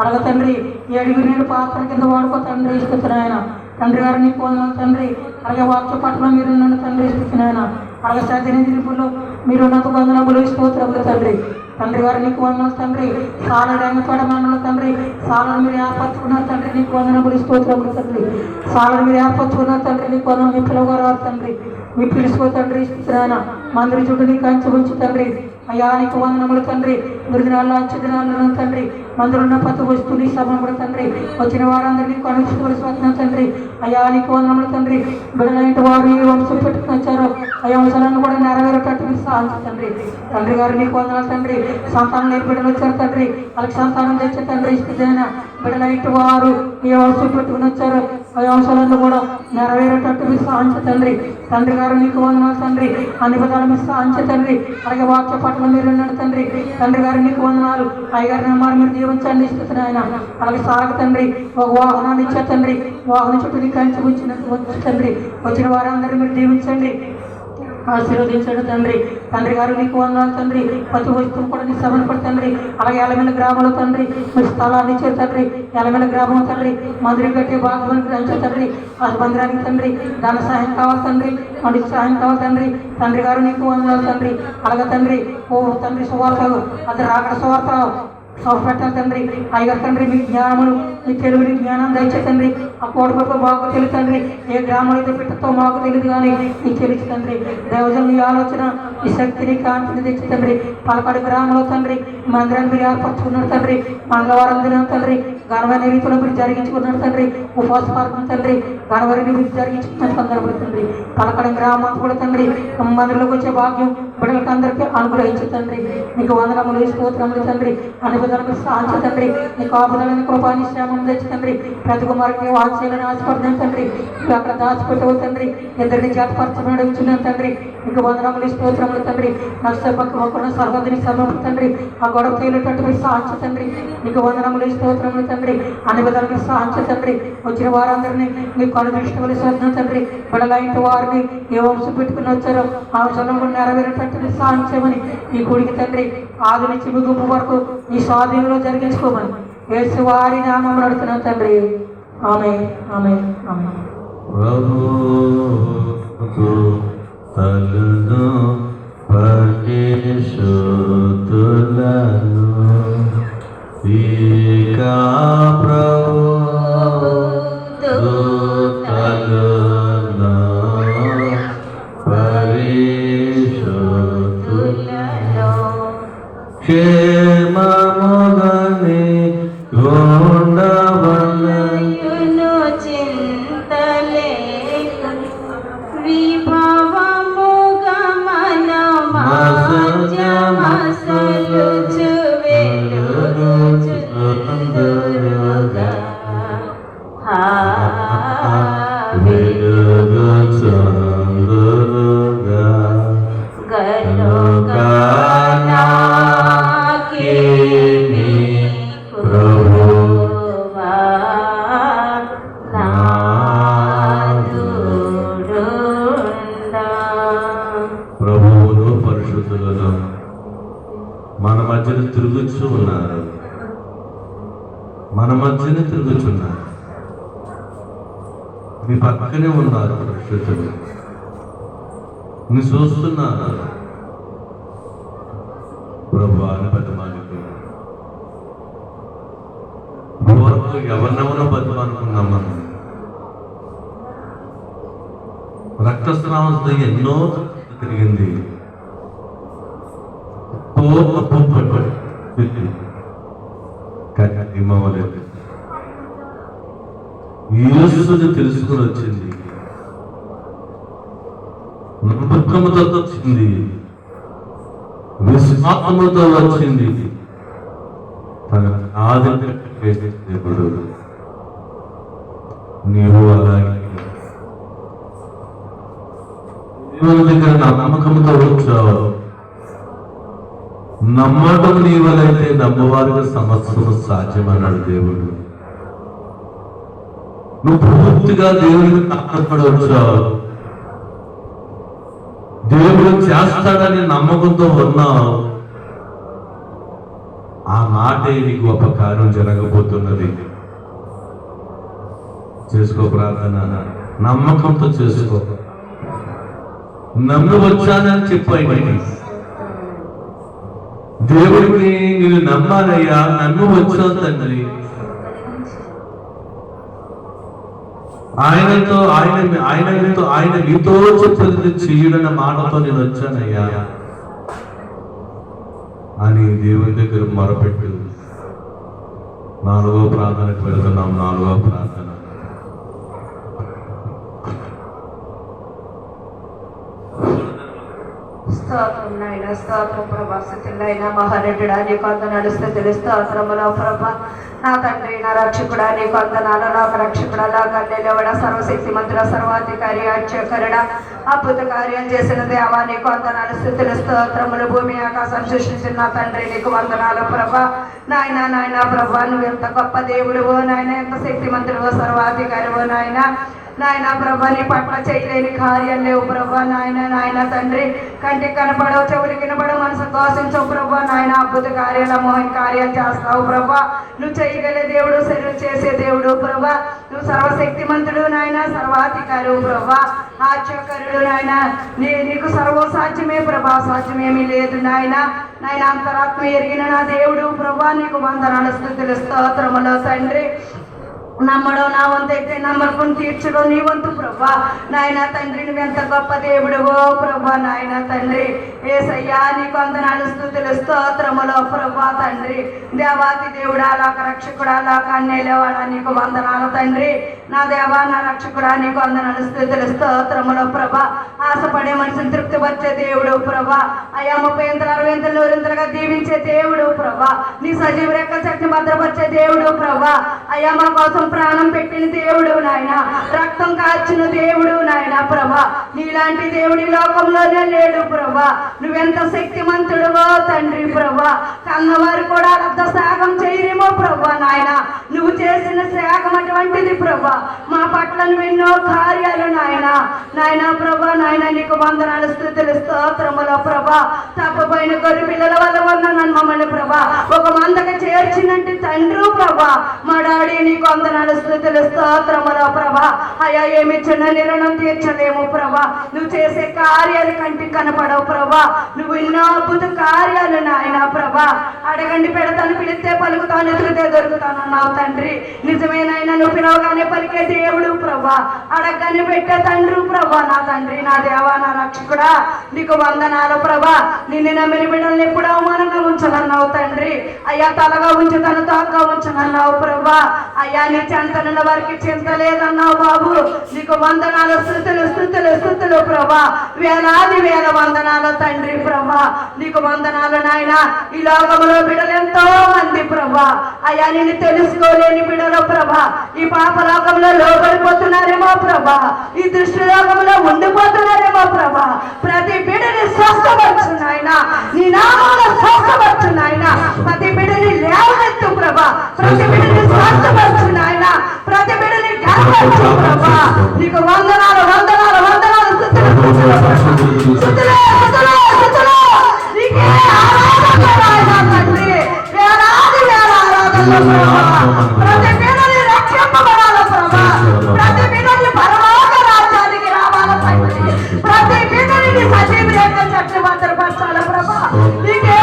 అనగా తండ్రి 7 నీళ్ళు పాత్ర కింద వాడుకో తండ్రి. ఇస్తున్నాయన తండ్రి గారు నీకు వందనాలు తండ్రి. అలాగే వాక్య పట్ల మీరు నన్ను తండ్రి. ఇస్తున్నాయన అలాగే సర్దిని దింపుల్లో మీరు ఉన్నందుకు వందనములు. స్తోత్రములు తండ్రి. తండ్రి గారు నీకు వందనాలు తండ్రి. సాల రంగపడ మండలం తండ్రి, సాలను మీరు ఏర్పరచుకున్నారు తండ్రి. నీకు వందనములు. స్తోత్రములు తండ్రి. సాలను మీరు ఏర్పరచుకున్నారు తండ్రి. నీకు వందనం. మీ పిల్లగారు తండ్రి, మీ పిలుచుకో తండ్రి. ఇస్తున్నాయన మందిరి చుట్టూ నీకు కంచి ఉంచి తండ్రి. అయ్యా నీకు వందనములు తండ్రి. దినాల్లో అంచు దినాల్లో తండ్రి మందులున్న ప్రతి వస్తువుని సభను తండ్రి వచ్చిన వారందరినీ కొనసుకోవలసి వస్తున్నాం తండ్రి. అయ్యా నీకు వందనములు తండ్రి. బిడ్డలైన వారు ఏ వంశం పెట్టుకుని వచ్చారో ఆ వంశాలను కూడా నెరవేరేటట్టు మీరు సాధించు తండ్రి. తండ్రి గారు నీకు వందనాలు తండ్రి. సంతానం లేని బిడ్డలు వచ్చారు తండ్రి, వాళ్ళకి సంతానం తెచ్చే తండ్రి. ఇష్టమైన బిడ్డలైన వారు ఏ వంశం పెట్టుకుని వచ్చారో ఆ వంశాలను కూడా నెరవేరేటట్టు మీరు సాధించు తండ్రి. తండ్రి గారు నీకు వందనాలు తండ్రి. అన్ని విధాలు మీరు సాధించు తండ్రి. అలాగే వాక్య పట్ల మీరు ఉన్నాడు తండ్రి. తండ్రి గారు నీకు వందనాలు. అయ్యగారి నమ్మారు మీరు దీవించండి. ఇస్తున్న ఆయన అలాగే సాగ తండ్రి ఒక వాహనాన్ని ఇచ్చే తండ్రి. వాహనం చుట్టూ నీ కంచి వచ్చిన తండ్రి. వచ్చిన వారందరూ మీరు దీవించండి, ఆశీర్వదించండి తండ్రి. తండ్రి గారు నీకు వందనాలు తండ్రి. ప్రతి వస్తువు కూడా నీ సభను పడి తండ్రి. అలాగే ఎలమెల గ్రామంలో తండ్రి మీరు స్థలాన్ని ఇచ్చారు తండ్రి. ఎలమెల గ్రామం తండ్రి మందిరం కట్టే భాగవానికి రంచే తండ్రి. ఆ మందిరానికి తండ్రి దాని సహాయం కావాలి తండ్రి, మనకి సహాయం కావాలి తండ్రి. తండ్రి గారు నీకు వందనాలు తండ్రి. అలాగే తండ్రి ఓ తండ్రి సువార్త అది రాకడ సువార్త సౌపెట్టాలి తండ్రి. అయ్యారు తండ్రి, మీ జ్ఞానమును, మీ తెలుగుని జ్ఞానం దయచే తండ్రి. ఆ కోటపై మాకు తెలుసు తండ్రి, ఏ గ్రామంలో అయితే పెట్టతో మాకు తెలియదు కానీ నీకు తెలుసు తండ్రి. దేవజన్ మీ ఆలోచన, ఈ శక్తిని, కాంతిని తెచ్చి తండ్రి. పలకాడు గ్రామంలో తండ్రి మందిరాన్ని మీరు ఏర్పరచుకున్నారు తండ్రి. మంగళవారం దినం తండ్రి ఘనమైన రీతిలో మీరు జరిగించుకున్నారు తండ్రి. ఉపవాస పార్కం తండ్రి ఘనమైన మీరు జరిగించుకున్న సందర్భం తండ్రి. పలకడ గ్రామాన్ని కూడా తండ్రి మందిరంలోకి వచ్చే భాగ్యం బిడ్డలకు అందరికీ అనుగ్రహించు తండ్రి. నీకు వందనములు, స్తోత్రములు తండ్రి. అన్ని విధాలుగా సాంచు తండ్రి. నీకు ఆపుదలని కృపాని శ్రమం తెచ్చి తండ్రి. ప్రతి కుమారికి వాక్యాలను ఆశపడదాం తండ్రి. నువ్వు అక్కడ దాచిపెట్టవు తండ్రి. ఇద్దరిని చేతపరచమని అడుగుతున్నాను తండ్రి. నీకు వందనములు, స్తోత్రములు తండ్రి. నష్టం పక్క మొక్కలను సర్వదిని సమయం తండ్రి. ఆ గొడవ తేలేటట్టు మీరు సాంచు తండ్రి. నీకు వందనములు, స్తోత్రములు తండ్రి. అన్ని విధాలుగా సాంచు తండ్రి. వచ్చిన వారందరినీ మీకు అనుదృష్టి వలసి వద్దాం తండ్రి. బిడలాంటి వారిని ఏ వంశం పెట్టుకుని వచ్చారో ఆ వంశంలో నెరవేరేటట్టు మీరు సాధించమని ఈ గుడికి తండ్రి ఆది నుంచి ముగింపు వరకు ఈ స్వాధీనంలో జరిగించుకోమని యేసు వారి నామం నడుతున్నాం తండ్రి. ఆమె ఆమె ఆమె. క్షేమముగని ఉండవలయును చింతలేకు విభవముగా మనమసలుచు వెలుగుచుందురుగా వెలుగుచుందురుగా గనుక ప్రభువును పరిశుద్ధులను మన మధ్యన తిరుగుచూ ఉన్నారు. మన మధ్యన తిరుగుచున్నారు. మీ పక్కనే ఉన్నారు పరిశుద్ధులు. నీ చూస్తున్నారు. ప్రభు అని బతిమాలికు వరకు ఎవరినెవరో బతిమాలుకున్నాం మనం. రక్తస్రావంతో ఎన్నో తిరిగింది. ఇమ్మవలేదు. యేసుని తెలుసుకుని వచ్చింది. నమ్మకముతో వచ్చింది. విశ్వాసముతో వచ్చింది. తన ఆది దేవుడు నీవు అలాగే దేవుని దగ్గర నమ్మకంతో వచ్చావు. నమ్మటం నీ వలైతే నమ్మవారికి సమస్యలు సాధ్యమన్నాడు దేవుడు. నువ్వు పూర్తిగా దేవుడికి నమ్మకం వచ్చావు. దేవుడు చేస్తాడని నమ్మకంతో ఉన్నావు. ఆ మాటే నీకు గొప్ప కార్యం జరగబోతున్నది. చేసుకో ప్రార్థన, నమ్మకంతో చేసుకో. నమ్మి వచ్చానని చెప్పాయి. దేవుడిని నేను నమ్మాలయ్యా, నన్ను వచ్చాను తండ్రి. ఆయన నీతో చెప్పేది చెయ్యడన్న మాటతో నేను వచ్చానయ్యా అని దేవుని దగ్గర మొరపెట్టు. 4వ ప్రార్థనకు వెళ్తున్నాం. 4వ ప్రార్థన. స్తోత్రం నాయన, స్తోత్రం ప్రభా. స్థుతులైన మహానటుడా నీకు వందనాలు, స్థుతులు స్తోత్రములో ప్రభా. నా తండ్రి, నా రక్షకుడా నీకు వందనాలు. లోక రక్షకుడా, లోకల్లెలవడ, సర్వశక్తి మంత్రుల, సర్వాధికారి, ఆశ్చర్యకరుడా, అద్భుత కార్యం చేసిన దేవా నీకు వందనాలు, స్థుతులు స్తోత్రములు. భూమి ఆకాశం సృష్టించిన నా తండ్రి నీకు వందనాలు ప్రభా. నాయన ప్రభా, నువ్వు ఎంత గొప్ప దేవుడువో నాయన, ఎంత శక్తి మంత్రువో, సర్వాధికారివో నాయన. నాయన ప్రభా నీ పట్ల చేయలేని కార్యాలు లేవు ప్రభా నాయన తండ్రి కంటికి కనపడవు, చెవులకి వినపడవు, మనసు దోషించవు ప్రభా నాయన. అద్భుత కార్యాలు మోహన్ కార్యాలు చేస్తావు ప్రభా. నువ్వు చేయగల దేవుడు, శరీరం చేసే దేవుడు ప్రభా. నువ్వు సర్వశక్తిమంతుడు నాయన, సర్వాధికారు ప్రభా, ఆశ్చర్యకరుడు నాయన. నీకు సర్వసాధ్యమే ప్రభా, సాధ్యమేమీ లేదు నాయన. అంతరాత్మ ఎరిగిన నా దేవుడు ప్రభా, నీకు వందనాలు స్తుతులు స్తోత్రములు తండ్రి. నమ్మడం నా వంతు అయితే నమ్మకం తీర్చడం నీ వంతు ప్రభా నాయన తండ్రి. నువ్వెంత గొప్ప దేవుడువో ప్రభా నాయన తండ్రి. యేసయ్యా నీకు వందనాలు స్తుతులు స్తోత్రములు ప్రభా తండ్రి. దేవాతి దేవుడా, లోక రక్షకుడా, లోకాన్ని లేవాడా, నీకు వందనాలు తండ్రి. నా దేవా, నా రక్షకుడా, నీకు వందనాలు స్తుతులు స్తోత్రములు ప్రభా. ఆశపడే మనిషిని తృప్తిపరిచే దేవుడు ప్రభా. అయ్యా 30 60 100 దీవించే దేవుడు ప్రభా. నీ సజీవ రెక్క చట్ని భద్రపరిచే దేవుడు ప్రభా. అయ్యా మా కోసం ప్రాణం పెట్టిన దేవుడు నాయన, రక్తం కార్చిన దేవుడు నాయన ప్రభా. నీలాంటి దేవుడి లోకంలోనే లేడు ప్రభా. నువ్వెంత శక్తిమంతుడువో తండ్రి ప్రభా. కన్నవారు కూడా రక్త త్యాగం చేయరేమో ప్రభా నాయన. నువ్వు చేసిన త్యాగం అటువంటిది ప్రభా. మా పట్ల ఎన్నో కార్యాలు నాయన ప్రభా నాయన. నీకు వందనాలు స్తుతులు స్తోత్రములు ప్రభా. తప్పపోయిన గొర్రె పిల్లల వల్ల వందనాలు మమ్మల్ని ప్రభా ఒక మందకు చేర్చినట్టు తండ్రి ప్రభా. మా డాడీ నీకు వందనాలు స్తుతులు స్తోత్రములు ప్రభా. అయ్యా ఏమి చిన్న నిర్ణయం తీర్చలేము ప్రభా. నువ్వు చేసే కార్యాలు కంటికి కనపడవు ప్రభా. నువ్వు ఎన్నో అద్భుత కార్యాలు నాయన ప్రభా. అడగండి పెడతాను, పిలిస్తే పలుకుతాను, ఎదుగుతే దొరుకుతాను అన్నావు తండ్రి. నిజమేనైనా నువ్వు పిలవగానే పలికే దేవుడు ప్రభా. అడగగానే పెట్టే తండ్రి ప్రభా. నా తండ్రి, నా దేవా, నా రక్షకుడా, నీకు వందనాలు ప్రభా. నిన్ను నమ్మిన బిడ్డల్ని ఎప్పుడు అవమానంగా ఉంచనన్నావు తండ్రి. అయ్యా తలగా ఉంచి తన తాగ్గా ఉంచనన్నావు ప్రభా. అయ్యా నీ చెంతనున్న వారికి చింత లేదన్నావు బాబు. నీకు వందనాలు స్తుతులు స్తుతులు స్తుతులు ప్రభా. వేలాది వేల వందనాలు తండ్రి ప్రభా. నీకు వందనాలు నాయన. ఈ లోకంలో బిడ్డలు ఎంతో మంది ప్రభా. అయ్యా నిన్ను తెలుసుకోలేని బిడ్డలు ప్రభా. ఈ పాప లోకంలో లోబడిపోతున్నారేమో ప్రభా. ఈ దృష్టి లోకంలో ఉండిపోతున్నారేమో ప్రభా. ప్రతి బిడ్డని స్వస్థపరచు నాయన. నీ నామంలో స్వస్థపరచు నాయన. ప్రతి బిడ్డని లేవనెత్తు ప్రభా. ప్రతి బిడ్డని స్వస్థపరచు నాయన. ప్రతి బిడ్డని గర్వపరచు ప్రభా. నీకు వందనాలు వందనాలు వందనాలు స్తుతులు స్తుతులు స్తుతులు స్తుతులు. నీకే ఆరాధన నాయన తండ్రి. వేలాది వేల ఆరాధనలు ప్రభా. ప్రతి బిడ్డని రక్షింపబడాలి ప్రభా. ప్రతి బిడ్డని పరలోక రాజ్యానికి రావాలి తండ్రి. ప్రతి బిడ్డని సజీవ రేఖ చట్టు భద్రపరచాలి ప్రభా. నీకే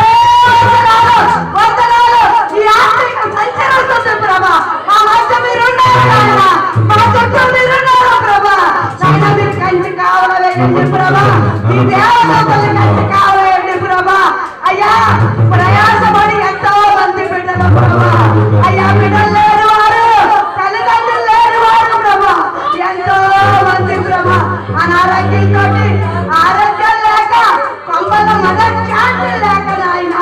వందనాలు వందనాలు. ఈ ఆత్మిక సంచరిస్తుంది ప్రభా. మా మధ్య మీరున్నారు నాయన. మా చుట్టూ మీరున్నారు ప్రభా. నాయన మీరు కంచి కావాలండి ప్రభా. ఈ దేవతల్ని కంచి కావాలండి ప్రభా. అయ్యా ప్రయాసపడి ఎంతో మంది బిడ్డలు ప్రభా. అయ్యా బిడ్డలు లేని వారు, తల్లిదండ్రులు లేని వారు ప్రభా. ఎంతో మంది ప్రభా. అనారోగ్యంతో ఆరోగ్యం లేక, కొంపల మనశ్శాంతి లేక నాయన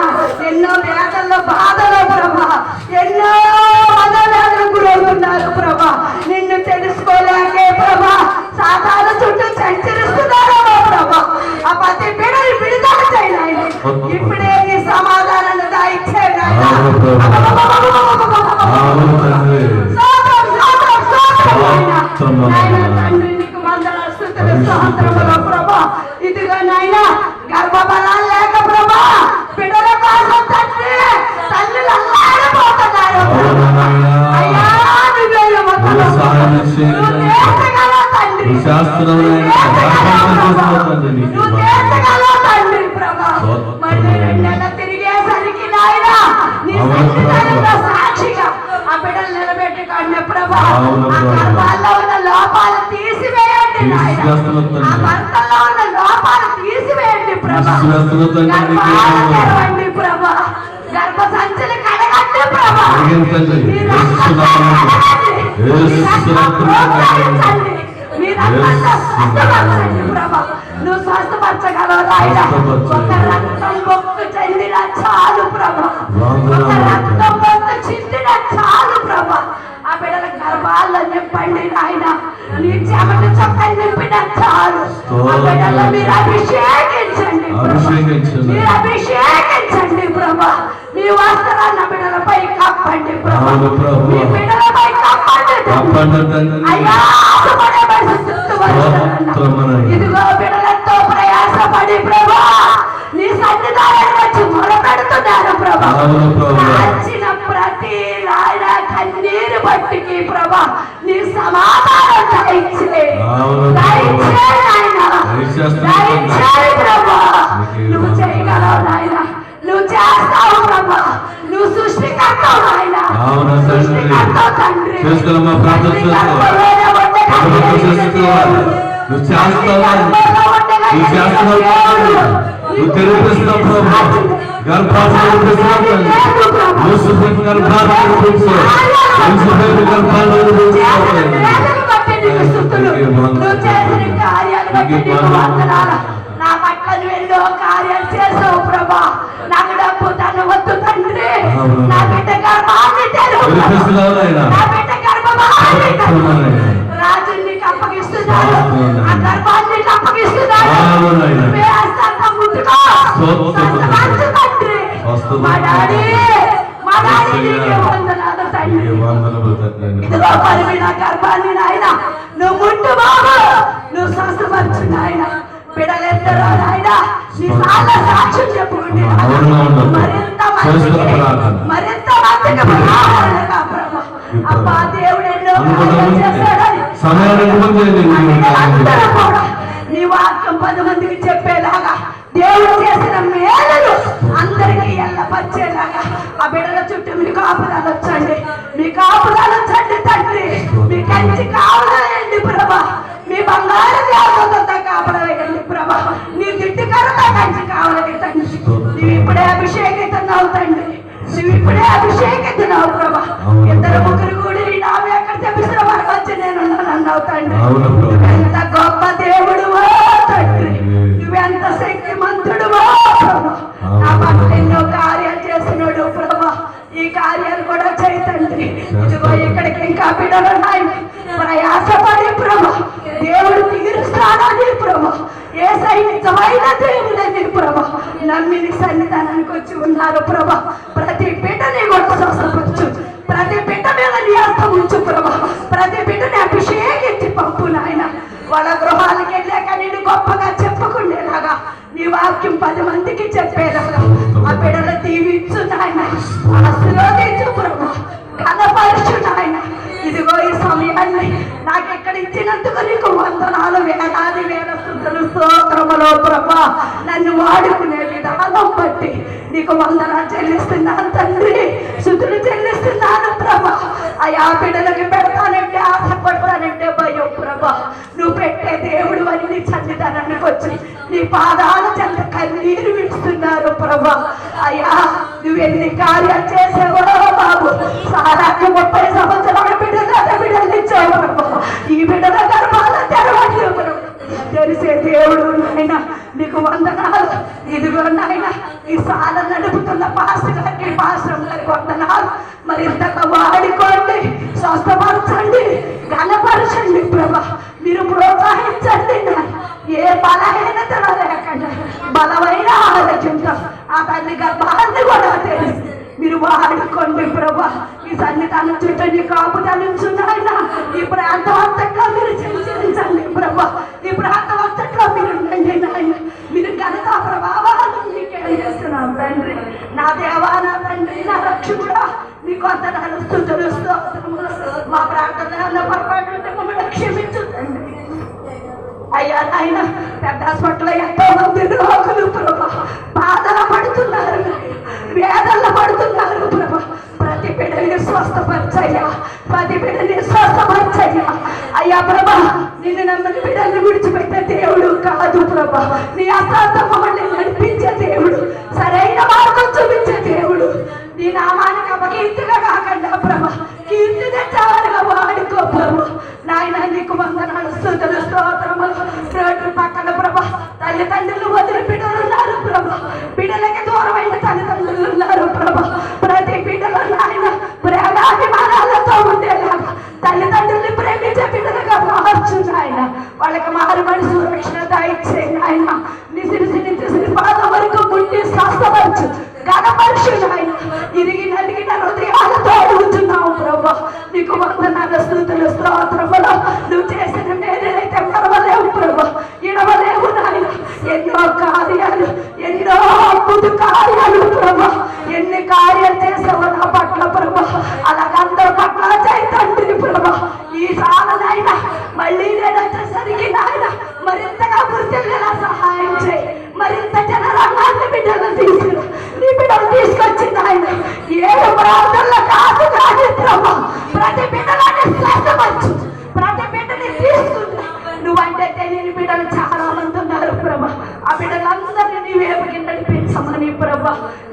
ఎన్నో వేదనలో బాధలు ప్రభా. ఎన్నో మనవేదనకు గురవుతున్నారు ప్రభా. నిన్ను తెలుసుకోలేకే ప్రభా. సాతాను చుట్టూ సంచరిస్తున్నారేమో ప్రభా. ఆ ప్రతి బిడ్డని విడుదల చేయాలి. ఇప్పుడే నీ సమాధానాన్ని దాయిచ్చే నాయన. తండ్రి నీకు వందనాలు స్తుతులు స్తోత్రములు ప్రభా. ఇదిగో నాయన గర్భఫలాలు లేక ప్రభా బిడ్డల కోసం తండ్రి తల్లులు అల్లాడిపోతున్నారు. అయ్యా నువ్వే మొదలు నువ్వు చేర్చగలవు తండ్రి. నువ్వు చేర్చగలవు తండ్రి ప్రభా. మళ్ళీ 2 నెలలు తిరిగేసరికి నాయన నీ సన్నిధానంలో సాక్షిగా ఆ బిడ్డలు నిలబెట్టి కాడిన ప్రభా. ఆ గర్భాల్లో ఉన్న లోపాలు తీసివేయండి నాయన. ఆ భర్తల్లో ఉన్న లోపాలు తీసివేయండి ప్రభా. గర్భాలు తెరవండి ప్రభా. గర్భ సంచులు కడగండి ప్రభా. నువ్వు స్వస్థపరచగలవు నాయన. ఒక రక్తం మొక్కు చెందిన చాలు ప్రభా. ఒక రక్తం మొక్కు చెందిన చాలు ప్రభా. ఆ బిడ్డల గర్భాల్లో నింపండి నాయన. నీ చెమట చొక్కలు నింపిన చాలు. ఆ బిడ్డల్లో మీరు అభిషేకించండి ప్రభా. మీరు అభిషేకించండి ప్రభా. మీ వస్త్రాన్ని బిడ్డలపై కప్పండి ప్రభా. మీ బిడ్డలపై కప్పండి. అయ్యా ఆశపడే అవును ప్రభు. కాచిన ప్రతి నాయన కన్నీరు బట్టికి ప్రభా నీ సమాధానం దయచే. అవును ప్రభు. దయచే నాయన. దయచేస్తున్నాను. దయచేయి ప్రభా. నీకే నువ్వు వందనాలు. చేయగలవు నాయన. నువ్వు చేస్తావు ప్రభా. నువ్వు సృష్టికర్తవు నాయన. అవును తండ్రి. సృష్టికర్తవు తండ్రి. చేసుకోవాలమ్మా, ప్రార్థన చేసుకోవాలి. ప్రభుత్వం చేసుకోవాలి. నువ్వు చేస్తావు. నువ్వు చేస్తున్నావు. నువ్వు తెలిపిస్తున్నావు ప్రభు. గర్భాన్ని తెలిపిస్తున్నావు తండ్రి. యూసుఫ్ గర్భాన్ని తెలిపిస్తావు. యూసుఫ్ గర్భాన్ని తెలిపిస్తావు తండ్రి. నువ్వు చేసిన కార్యాలు బట్టి నీకు వందనాలు. నా పట్ల నువ్వు ఎన్నో కార్యాలు చేసావు ప్రభా. నాకు డబ్బు తను వద్దు తండ్రి. నా బిడ్డ గర్భాన్ని తెరువు. తెలిపిస్తున్నావు నాయనా. నా బిడ్డ గర్భాన్ని తెరువు. రాజు నీకు అప్పగిస్తున్నాడు. ఆ గర్భాన్ని నీకు అప్పగిస్తున్నాడు. నువ్వే హస్తాంతం ముట్టుకో. హస్తమంచు తండ్రి. మా డాడీ నీకే వందనాలు తండ్రి. నీకే వందనములు తండ్రి. ఇదిగో పరిమి నా గర్భాన్ని నాయన నువ్వు ముట్టు బాబు. నువ్వు స్వస్థపరచు నాయన. బిడలెత్తరో నాయన నీ సాల సాక్ష్యం చెప్పుకుంటే మరింత మందికి ఉదాహరణగా ప్రభు. అబ్బా దేవుడు ఎన్నో కార్యాలు చేశాడని అందరూ కూడా నీ వాక్యం 10 మందికి చెప్పేలాగా దేవుడు చేసిన మేలు అందరికీ ఎల్లపరిచేలాగా ఆ బిడ్డల చుట్టూ మీ కాపురాలు వచ్చండి. మీ కాపురాలు వచ్చండి తండ్రి. మీ కంచి కాపురాయండి ప్రభా. మీ బంగారు దేవతలతో కాపురాయండి ప్రభా. నీ దిట్టుకరతో కంచి కావాలని తండ్రి. నువ్వు ఇప్పుడే అభిషేకితున్నావు తండ్రి. నువ్వు ఇప్పుడే అభిషేకిస్తున్నావు ప్రభా. 2-3 కూడి నీ నామే ఎక్కడ తెప్పిస్తున్న వరకు వచ్చి నేను అన్నావు తండ్రి. ఎంత గొప్ప దేవుడువో తండ్రి. నువ్వెంత శక్తిమంతుడువో ప్రభా. నా పట్ల ఎన్నో కార్యాలు చేస్తున్నాడు ప్రభా. ఈ కార్యాలు కూడా చేయి తండ్రి. ఇదిగో ఇక్కడికి ఇంకా బిడ్డలు నాయన ప్రయాసపడి ప్రభా దేవుడు తీరుస్తాడని ప్రభా. యేసై నిజమైన దేవుడని ప్రభా నమ్మి నీ సన్నిధానానికి వచ్చి ఉన్నారు ప్రభా. ప్రతి బిడ్డని కూడా స్వస్థపరచు. ప్రతి బిడ్డ మీద నీ హస్తం ఉంచు ప్రభా. ప్రతి బిడ్డని అభిషేకించి పంపు నాయన. వాళ్ళ గృహాలకి వెళ్ళాక నేను గొప్పగా చెప్పుకునేలాగా నీ వాక్యం 10 మందికి చెప్పేలాగా ఆ బిడ్డలు దీవించు నాయన. ఆశీర్వదించు ప్రభా. ఘనపరచు నాయన. ఇదిగో ఈ సమయాన్ని నాకు ఎక్కడ ఇచ్చినందుకు నీకు వందనాలు. వేలాది వేల స్తుతులు స్తోత్రములో ప్రభా. నన్ను వాడుకునే విధానం బట్టి నీకు వందనాలు చెల్లిస్తున్నాను తండ్రి. స్తుతులు చెల్లిస్తున్నాను ప్రభా. అయా బిడ్డలకి పెడతానంటే ఆశపడతానంటే భయం ప్రభా. నువ్వు పెట్టే దేవుడు అని నీ సన్నిధానానికి వచ్చి నీ పాదాల చెంత కన్నీరు విడుస్తున్నారు ప్రభా. అయ్యా నువ్వు ఎన్ని కార్యాలు చేసావో బాబు. సారాకి 30 సంవత్సరాల బిడ్డలు ఇచ్చావు ప్రభా. ఈ బిడ్డల గర్భాల తెరవండి ప్రభా. తెలిసే దేవుడు నాయన నీకు వందనాలు. ఇదిగో నాయన ఈ సాల నడుపుతున్న పాస్టర్ గారికి వందనాలు. మరింతగా వాడుకోండి. స్వస్థపరచండి. ఘనపరచండి ప్రభా. మీరు ప్రోత్సహించండి. ఏ బలహీనత లేకుండా బలమైన ఆరోగ్యంతో ఆ తల్లి గర్భాన్ని కూడా తెలిసి మీరు వాడుకోండి ప్రభా. ఈ సన్నిధానం చుట్టూ నీ కాపుదలుచున్నాయన. ఈ ప్రాంతవంతంగా మీరు సంచరించండి ప్రభా. ఈ ప్రాంతవంతంగా మీరు ఉండండి నాయన. మీరు ఘనత ప్రభావాలను మీకే చేస్తున్నాం తండ్రి. నా దేవా నా తండ్రి నా రక్షకుడా నీకు వందనాలు స్తుతులు స్తోత్రములు. మా ప్రార్థనలో పొరపాటు ఉంటే మమ్మల్ని క్షమించు తండ్రి. అయ్యా నాయన పెద్ద హాస్పిటల్లో ఎంతో మంది రోగులు ప్రభా బాధల పడుతున్నారు. వేదనలు పడుతున్నారు ప్రభా. ప్రతి బిడ్డని స్వస్థపరచయ్యా. ప్రతి బిడ్డని స్వస్థపరచయ్యా. అయ్యా ప్రభా నిన్ను నమ్మని బిడ్డల్ని విడిచిపెట్టే దేవుడు కాదు ప్రభా. నీ అసార్థం మమ్మల్ని నడిపించే దేవుడు. సరైన మార్గం చూపించే దేవుడు. నీ నామానికి అపకీర్తిగా కాకుండా ప్రభా కీర్తి తెచ్చావనిగా వాడుకో ప్రభా. నాయన నీకు వందనాలు స్తుతులు స్తోత్రములు. రోడ్డు పక్కన ప్రభా తల్లిదండ్రులు వదిలి బిడ్డలు ఉన్నారు ప్రభా. బిడ్డలకి దూరమైన తల్లిదండ్రులు ఉన్నారు ప్రభా. ప్రతి బిడ్డలు నాయన ప్రేమాభిమానాలతో ఉండేలాగా తల్లిదండ్రుల్ని ప్రేమించే బిడ్డలుగా మార్చు నాయన. వాళ్ళకి మారు మనసు రక్షణ ఇచ్చే నాయన. నీ సిరిసి నుంచి శ్రీపాదం వరకు ముట్టి స్వస్థపరచు. ఘనపరచు నాయన. ఇరిగి నలిగిన హృదయాలతో అడుగుతున్నావు ప్రభా. నీకు వందనాలు స్తుతులు స్తోత్రములు. నువ్వు చేసిన మేలైతే మరవలేవు ప్రభా. ఇడవలేవు నాయన. ఎన్నో కార్యాలు ఎన్నో అద్భుత కార్యాలు ప్రభా. ఎన్ని కార్యాలు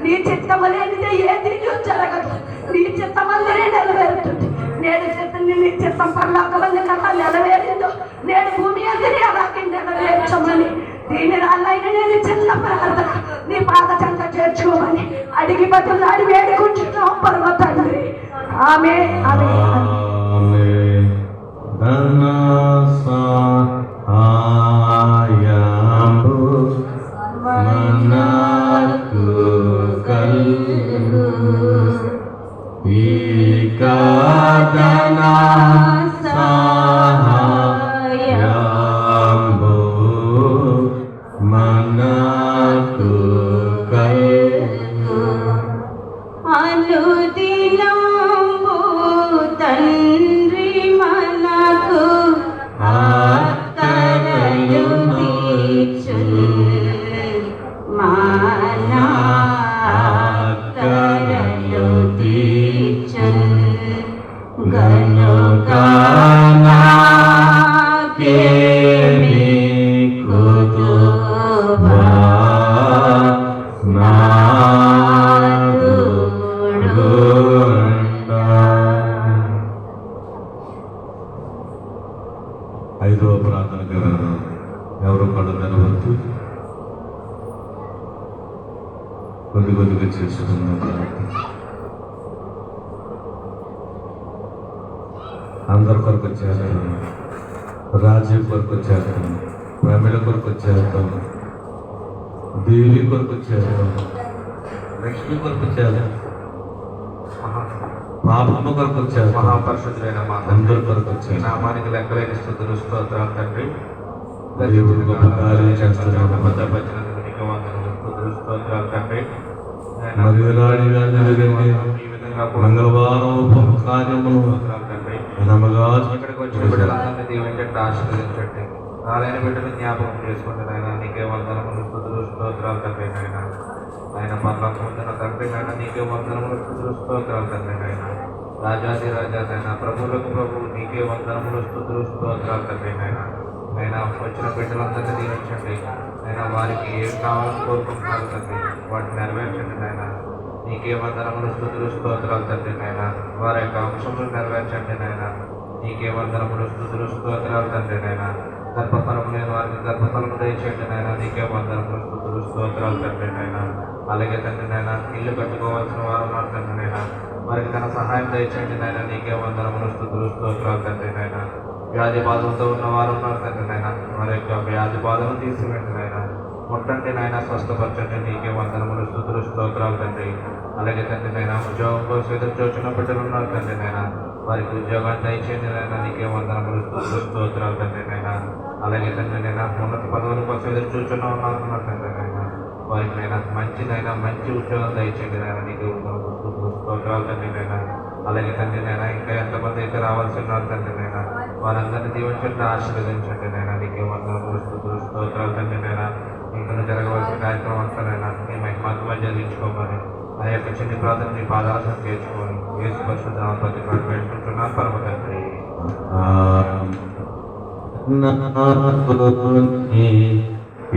నీ చిత్తము లేనిదే ఏది జరగదు. నీ చిత్తమందిరే నెరవేరుతుంది. నేడు నీ చిత్తం పరలోకమంది కదా నెరవేరిందో, నేడు భూమి అందరి అలాగే నెరవేర్చమని దీని రాళ్ళైన నేను చిన్న ప్రార్థన నీ పాద చెంత చేర్చుకోమని అడిగి బతులాడి వేడుకుంటున్నాం పరమ తండ్రి. ఆమె ఆమె ఐదవ ప్రార్థనకు వెళ్దాం. ఎవరు కళ్ళు తెరవద్దు. కొద్దిగా చేసుకున్న ప్రార్థన అందరి కొరకు వచ్చేస్తాం. రాజీవ్ కొరకు వచ్చేస్తాం. ప్రమిళ కొరకు వచ్చేస్తాం. దేవి కొరకు వచ్చేస్తాం. లక్ష్మి కొరకు వచ్చేస్తాం. పాపమ్మ కొరకు వచ్చారు. మహాపరిశుద్ధులైన మా అందరి కొరకు వచ్చారు. నామానికి లెక్కలేని స్తుతులు స్తోత్రాలు తండ్రి. దేవుడు గొప్ప కార్యం చేస్తున్నాడు. భద్రపరిచినందుకు నీకు వందనములు స్తుతులు స్తోత్రాలు తండ్రి. మరి ఎలాంటిగా జరిగింది ఈ విధంగా మంగళవారం కార్యములు స్తోత్రాలు తండ్రి. నమ్మగా ఇక్కడికి వచ్చిన బిడ్డలందరినీ దీవించండి, ఆశీర్వదించండి. రాలేని బిడ్డను జ్ఞాపకం చేసుకుంటే నాయన నీకే వందనములు స్తుతులు స్తోత్రాలు తండ్రి. నాయన ఆయన పర్లోకం ఉంచిన తండ్రి నాయన నీకే వందనములు స్తుతులు స్తోత్రాలు తండ్రి. నాయన రాజాది రాజాదైనా ప్రభువులకు ప్రభువు నీకే వందనములు స్తుతులు స్తోత్రాలు తండ్రి. నాయన ఆయన వచ్చిన బిడ్డలందరినీ దీవించండి. ఆయన వారికి ఏం కావాలని కోరుకుంటున్నారు తండ్రి, వాటిని నెరవేర్చండి. నాయన నీకే వందనములు స్తుతులు స్తోత్రాలు తండ్రి. నాయన వారి యొక్క అంశములు నెరవేర్చండి. నాయన నీకే వందనములు స్తుతులు స్తోత్రాలు తండ్రి. నాయన గర్భఫలము లేని వారికి గర్భఫలము దయచేయండి. నాయన నీకే వందనములు స్తుతులు స్తోత్రాలు తండ్రి. నాయన అలాగే తండ్రి నాయన ఇల్లు కట్టుకోవాల్సిన వారు ఉన్నారు తండ్రి. నాయన వారికి తన సహాయం దయచేయండి. నాయన నీకే వందనములు స్తుతులు స్తోత్రాలు తండ్రి. నాయన వ్యాధి బాధలతో ఉన్న వారు ఉన్నారు తండ్రి. నాయన వారి యొక్క వ్యాధి బాధను తీసివేయండి. నాయన ముట్టండి. నాయన స్వస్థపరచండి. నీకే వందనములు స్తుతులు స్తోత్రాలు తండ్రి. అలాగే తండ్రి నాయన ఉద్యోగం కోసం ఎదురు చూస్తున్న బిడ్డలు ఉన్నారు తండ్రి. నాయన వారికి ఉద్యోగాన్ని దయచేయండి. నాయన నీకే వందనములు స్తుతులు స్తోత్రాలు తండ్రి. నాయన అలాగే తండ్రి నాయన ఉన్నత పదవుల కోసం ఎదురు చూస్తున్న ఉన్నారు తండ్రి. నాయన వారికి నైనా మంచి ఉద్యోగం దయచేయండి. నాయన నీకు స్తోత్రాలు తండ్రి. నాయన అలాగే తండ్రి నాయన ఇంకా ఎంతమంది అయితే రావాల్సి ఉన్నారు తండ్రి. నాయన వారందరినీ దీవించండి, ఆశీర్వదించండి. నాయన నీకే వందనములు స్తుతులు స్తోత్రాలు తండ్రి. నాయన ఇంకా జరగవలసిన కార్యక్రమం అంతా నైనా నీ మహిమగా జరిగించుకోమని ఆ యొక్క చిన్ని ప్రార్థన నీ పాదాలను చేర్చుకొని యేసు పరిశుద్ధ నామమున ప్రతిపాదన వేడుకుంటున్నాను పరమ తండ్రి.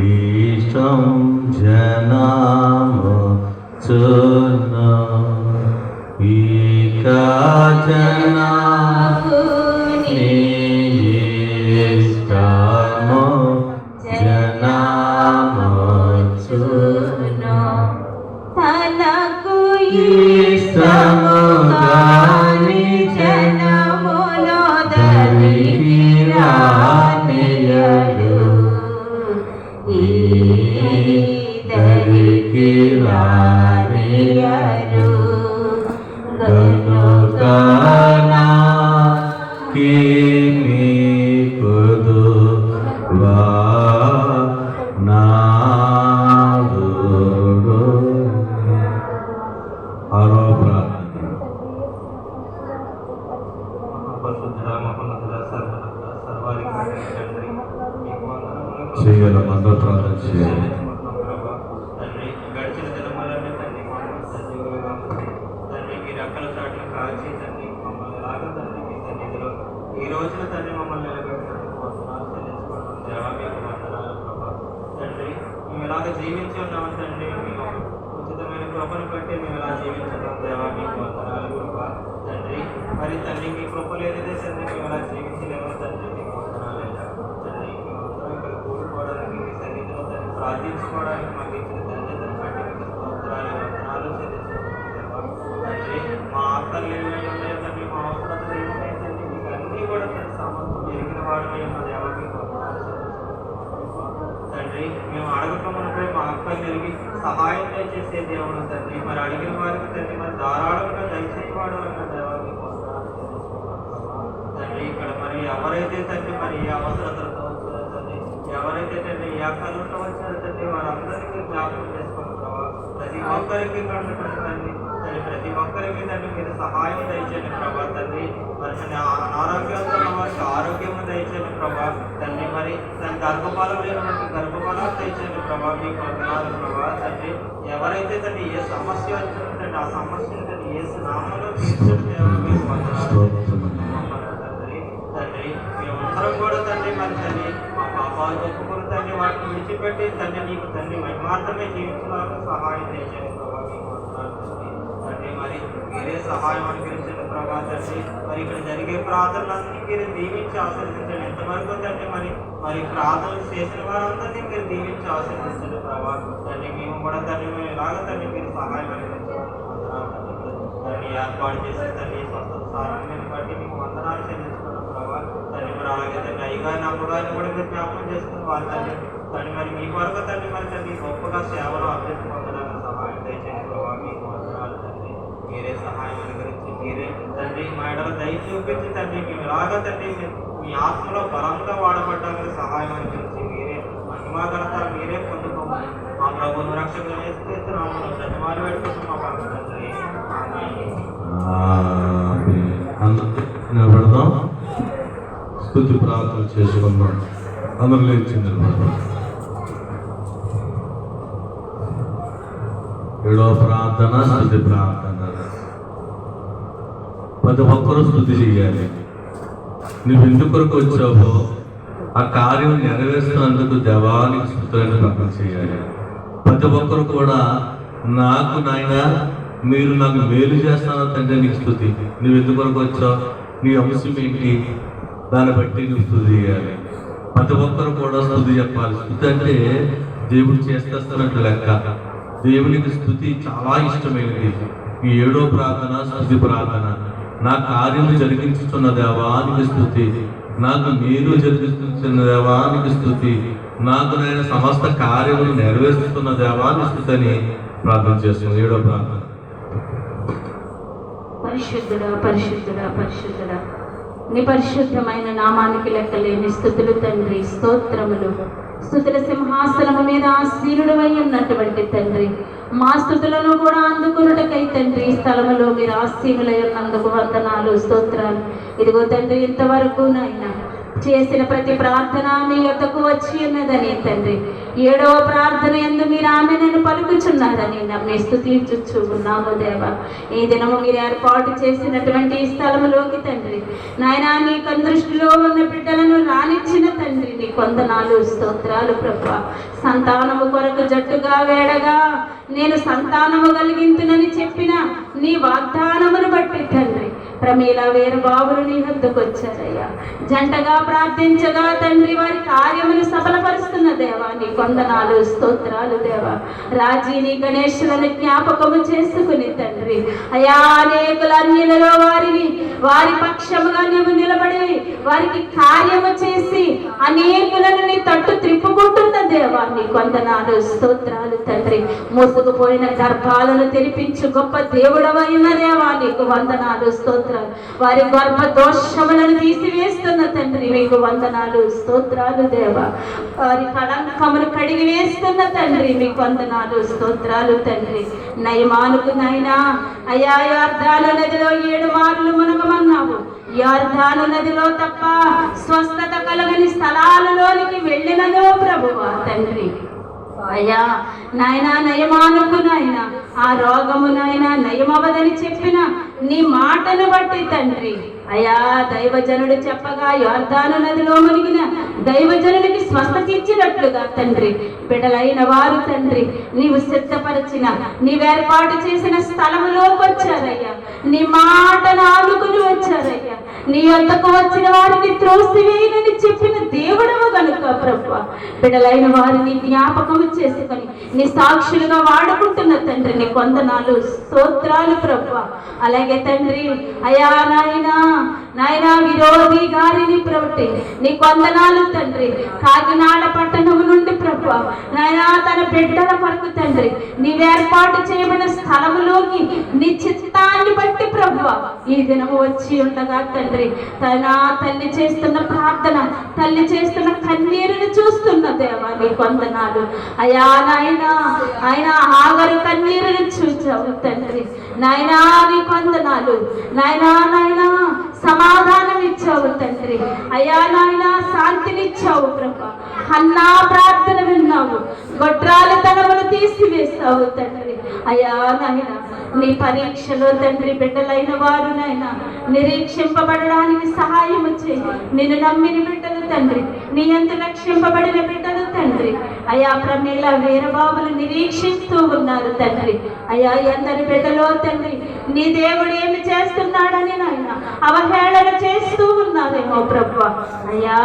ఈశం జనాము చున ఈకా జనాము ఇష్టము జనాము చున తనకు ఇష్టము గాని జనములో దరికిరానియడు దరికి రానియడు గనుకనా కిమి కుదు నాడు ఆరో ప్రార్థన. మహాపరిశుద్ధుడా, మహోన్నతుడా, సర్వోన్నతుడా, సర్వాధికారి తండ్రి, మీకు వందనములు చేయాలి. అందరూ ప్రార్థన చేయాలి. తండ్రి గడిచిన దినములన్నీ తండ్రి మమ్మల్ని సజీవులుగా ఉంచి తండ్రి మీ రెక్కల చాటును కాచి తండ్రి మమ్మల్ని ఎలాగ తండ్రి మీ సన్నిధిలో ఈ రోజున తండ్రి మమ్మల్ని నిలబెట్టినందుకు వందనాలు చెల్లించుకుంటున్నాం. దేవా మీకు వందనాలు ప్రభా. తండ్రి మేము ఎలాగ జీవించి ఉన్నాము తండ్రి, మేము ఉచితమైన కృపను బట్టి మేము ఇలా జీవించడం దేవా మీకు వందనాలు ప్రభా తండ్రి. మరి తండ్రి మీ కృప లేనిదే తండ్రి మేము ఇలా జీవించలేమో తండ్రి మీకు వందనాలు తండ్రి. మేమందరం ఇక్కడ కూడుకోవడానికి మీ సన్నిధిలో తండ్రి ప్రార్థించుకోవడానికి మాకు ఇచ్చిన తండ్రిని బట్టి మీకు స్తోత్రాలు వందనాలు చెల్లిస్తున్నాం దేవా తండ్రి. మా ఆత్మలు ఏమైనా ఉన్నాయో తండ్రి, మా అవసరాలు ఏమైనా తండ్రి, మీకు అన్నీ కూడా తండ్రి సమస్తం ఎరిగిన వాడమే మా దేవా మీకు వందనాలు తండ్రి. మేము అడగటమునపై మా అక్కలు ఎరిగి సహాయం చేసే దేవుడు తండ్రి. మరి అడిగిన వారికి తండ్రి మరి ధారాళంగా దయచేవాడు అన్న దేవా మీకు వందనాలు తండ్రి. ఇక్కడ మరి ఎవరైతే తండ్రి మరి ఏ అవసరతలతో వచ్చారో తండ్రి, ఎవరైతే తండ్రి ఏ కళ్ళతో వచ్చారో తండ్రి, వారందరికీ జ్ఞాపకం చేసుకోండి ప్రభావ. ప్రతి ఒక్కరికి తండ్రి తండ్రి ప్రతి ఒక్కరికి తండ్రి మీరు సహాయం దయచేయండి ప్రభా తండ్రి. మరి అనారోగ్యంతో ఉన్న వారికి ఆరోగ్యం దయచేయండి ప్రభా తండ్రి. మరి దాని గర్భఫలం లేనటువంటి గర్భఫలాలు దయచేయండి ప్రభా మీకు వందనాలు ప్రభా తండ్రి. ఎవరైతే తండ్రి ఏ సమస్య వచ్చిందో తండ్రి ఆ సమస్యను తండ్రి ఏ నామంలో తీర్చండి మీకు వందనాలు తండ్రి. తండ్రి మేమందరం కూడా తండ్రి మరి తండ్రి మా పాపాలు ఒప్పుకుని తండ్రి వాటిని విడిచిపెట్టి తండ్రి నీకు తండ్రి మహిమార్థమే జీవించడానికి సహాయం దయచేయండి ప్రభా మీకు వందనాలు తండ్రి. మరి మీరే సహాయం అనుగ్రహించండి ప్రభా తండ్రి. మరి ఇక్కడ జరిగే ప్రార్థనలన్నీ మీరు దీవించి ఆశీర్వదించండి. ఎంతవరకు తండ్రి మరి ప్రార్థనలు చేసిన వారందరినీ మీరు దీవించి ఆశీర్వదించండి ప్రభా తండ్రి. మేము కూడా తండ్రి మేము ఎలాగ తండ్రి మీరు సహాయం అనుగ్రహించండి తండ్రి. ఏర్పాటు చేసిన తండ్రి స్వస్థత సారాన్ని బట్టి మీకు వందనాలు చెల్లించుకున్నాం ప్రభా తండ్రి. మరి అలాగే తండ్రి అయ్యగారిని అమ్మగారిని కూడా మీరు జ్ఞాపకం చేసుకుని వారి తండ్రి తండ్రి మరి మీ వరకు తండ్రి మరి తండ్రి గొప్పగా సేవలు అభివృద్ధి పొందడానికి సహాయం దయచేయండి ప్రభా మీకు వందనాలు తండ్రి. మీరే సహాయం అనుగ్రహించి మీరే తండ్రి మా ఎడల దయ చూపించి తండ్రి మేము ఎలాగ తండ్రి మీ ఆత్మలో బలంగా వాడబడ్డానికి సహాయం అనుగ్రహించి మీరే మహిమాఘనత మీరే పొందుకోమని మా ప్రభువును రక్షకులు వేస్తున్నాము. ధన్యవాదాలు పెట్టుకుంటున్నాం మా పరమ తండ్రి. నిలబడదాం, స్తుతి ప్రార్థన చేసుకుందాం. అందరూ లేచి నిలబడదాం. 7వ ప్రార్థన స్తుతి ప్రార్థన. ప్రతి ఒక్కరూ స్తుతి చేయాలి. నువ్వు ఎందుకొరకు వచ్చావో ఆ కార్యం నెరవేర్చినందుకు దేవానికి స్తుతులను ప్రకటన చేయాలి. ప్రతి ఒక్కరు కూడా నాకు నాయన మీరు నాకు మేలు చేస్తాను తండ్రి నీకు స్తుతి. నువ్వు ఎందుకొరకు వచ్చావు, నీ అంశం ఏంటి, దాన్ని బట్టి నువ్వు స్తుతి చేయాలి. ప్రతి ఒక్కరు కూడా స్తుతి చెప్పాలి. స్తుతి అంటే దేవుడు చేస్తేస్తున్నట్టు లెక్క. దేవునికి స్తుతి చాలా ఇష్టమైనది. ఈ 7వ ప్రార్థన స్తుతి ప్రార్థన. నా కార్యము జరిగించుతున్న దేవానికి స్తుతి, నాకు మేలు జరిగిస్తున్న దేవానికి స్తుతి, నాకు నేను సమస్త కార్యములు నెరవేరుస్తున్న దేవానికి స్తుతి అని ప్రార్థన చేస్తున్నాను. 7వ ప్రార్థన. పరిశుద్ధుడా పరిశుద్ధుడా పరిశుద్ధుడా నీ పరిశుద్ధమైన నామానికి లెక్కలేని స్థుతులు తండ్రి, స్తోత్రములు. స్థుతుల సింహాసనము మీద ఆసీనుడవై ఉన్నటువంటి తండ్రి, మా స్థుతులను కూడా అందుకున్నటకై తండ్రి ఈ స్థలములో మీరు ఆసీనులై ఉన్నందుకు వందనాలు, స్తోత్రాలు. ఇదిగో తండ్రి ఇంతవరకు నాయన చేసిన ప్రతి ప్రార్థన మీ యొద్దకు వచ్చి ఉన్నదని తండ్రి, 7వ ప్రార్థన యందు మీరు ఆమె నన్ను పలుకుచున్నారని నమ్మి స్తుతించుచు ఉన్నాము దేవా. ఈ దినము మీరు ఏర్పాటు చేసినటువంటి ఈ స్థలములోకి తండ్రి నాయన నీ దృష్టిలో ఉన్న బిడ్డలను రానిచ్చిన తండ్రి నీ వందనాలు, స్తోత్రాలు ప్రభువా. సంతానము కొరకు జట్టుగా వేడగా నేను సంతానము కలిగించునని చెప్పిన నీ వాగ్దానమును బట్టి తండ్రి ప్రమీల వేరు బాబులు నీ వద్దకు వచ్చారయ్యా. జంటగా ప్రార్థించగా తండ్రి వారి కార్యములు సఫలపరుస్తున్న దేవా నీ వందనాలు, స్తోత్రాలు దేవా. రాజీని గణేశులను జ్ఞాపకము చేసుకుని తండ్రి అయా అనేకుల అన్యులలో వారి పక్షముగా నీవు నిలబడి వారికి కార్యము చేసి అనేకులను నీ తట్టు త్రిప్పుకుంటున్న దేవా నీ వందనాలు, స్తోత్రాలు తండ్రి. మోసుకుపోయిన గర్భాలను తెరిపించు గొప్ప దేవుడవైన దేవా నీకు వందనాలు, స్తోత్రాలు. వారి గర్భ దోషములను తీసివేస్తున్న తండ్రి మీకు వందనాలు, స్తోత్రాలు దేవా. వారి కళంకములు కడిగి వేస్తున్న తండ్రి మీకు వందనాలు, స్తోత్రాలు తండ్రి. నయమానుకు నాయనా అయా యొర్దాను నదిలో 7 మార్లు మునగమన్నావు. యొర్దాను నదిలో తప్ప స్వస్థత కలగని స్థలాలలోనికి వెళ్ళినదో ప్రభువా తండ్రి. అయ్యా నాయన నయమానుకు నాయన ఆ రోగము నాయన నయమవదని చెప్పిన నీ మాటను బట్టి తండ్రి అయా దైవజనుడు చెప్పగా యోర్దాను నదిలో మునిగిన దైవజనుడికి స్వస్థత ఇచ్చినట్లుగా తండ్రి బిడ్డలైన వారు తండ్రి నీవు సిద్ధపరిచిన నీవు ఏర్పాటు చేసిన స్థలములోకి వచ్చారయ్యా. నీ మాటను ఆనుకుని వచ్చారయ్యా. నీ యొద్దకు వచ్చిన వారిని త్రోసివేయనని చెప్పిన దేవుడవు గనుక ప్రభువా బిడ్డలైన వారిని జ్ఞాపకము చేసుకొని నీ సాక్షులుగా వాడుకుంటున్న తండ్రి నీ వందనాలు స్తోత్రాలు ప్రభువా. అలాగే తండ్రి అయా నాయనా విరోధి గారిని ప్రభుత్వ నీ వందనాలు తండ్రి. కాకినాడ పట్టణము నుండి ప్రభువా నాయనా తన బిడ్డల కొరకు తండ్రి నీవు ఏర్పాటు చేయబడిన స్థలములోకి నీ చిత్తాన్ని బట్టి ప్రభువా ఈ దినము వచ్చి ఉండగా తండ్రి తన తల్లి చేస్తున్న ప్రార్థన, తల్లి చేస్తున్న కన్నీరుని చూస్తున్న దేవా నీ వందనాలు. అయా ఆయన ఆగరు కన్నీరుని చూచావు తండ్రి. నాయనా నీ వందనాలు. నాయనా సమాధానం ఇచ్చావు తండ్రి. అయా నాయనా శాంతినిచ్చావు ప్రభా. హన్నా ప్రార్థన విన్నావు. గొడ్రాలు తనమును తీసివేస్తావు తండ్రి. అయా నాయనా నీ పరీక్షలో తండ్రి బిడ్డలైన వారు నాయన నిరీక్షింపబడడానికి సహాయము చేయి. నిన్ను నమ్మిన బిడ్డలు తండ్రి, నీ యందు రక్షింపబడిన బిడ్డలు తండ్రి. అయా ప్రమేల వీరబాబులు నిరీక్షిస్తూ ఉన్నారు తండ్రి. అయా ఎందరి బిడ్డలో తండ్రి నీ దేవుడు ఏమి చేస్తున్నాడని నాయన అవహేళన చేస్తూ ఉన్నారేమో ప్రభువా. అయ్యా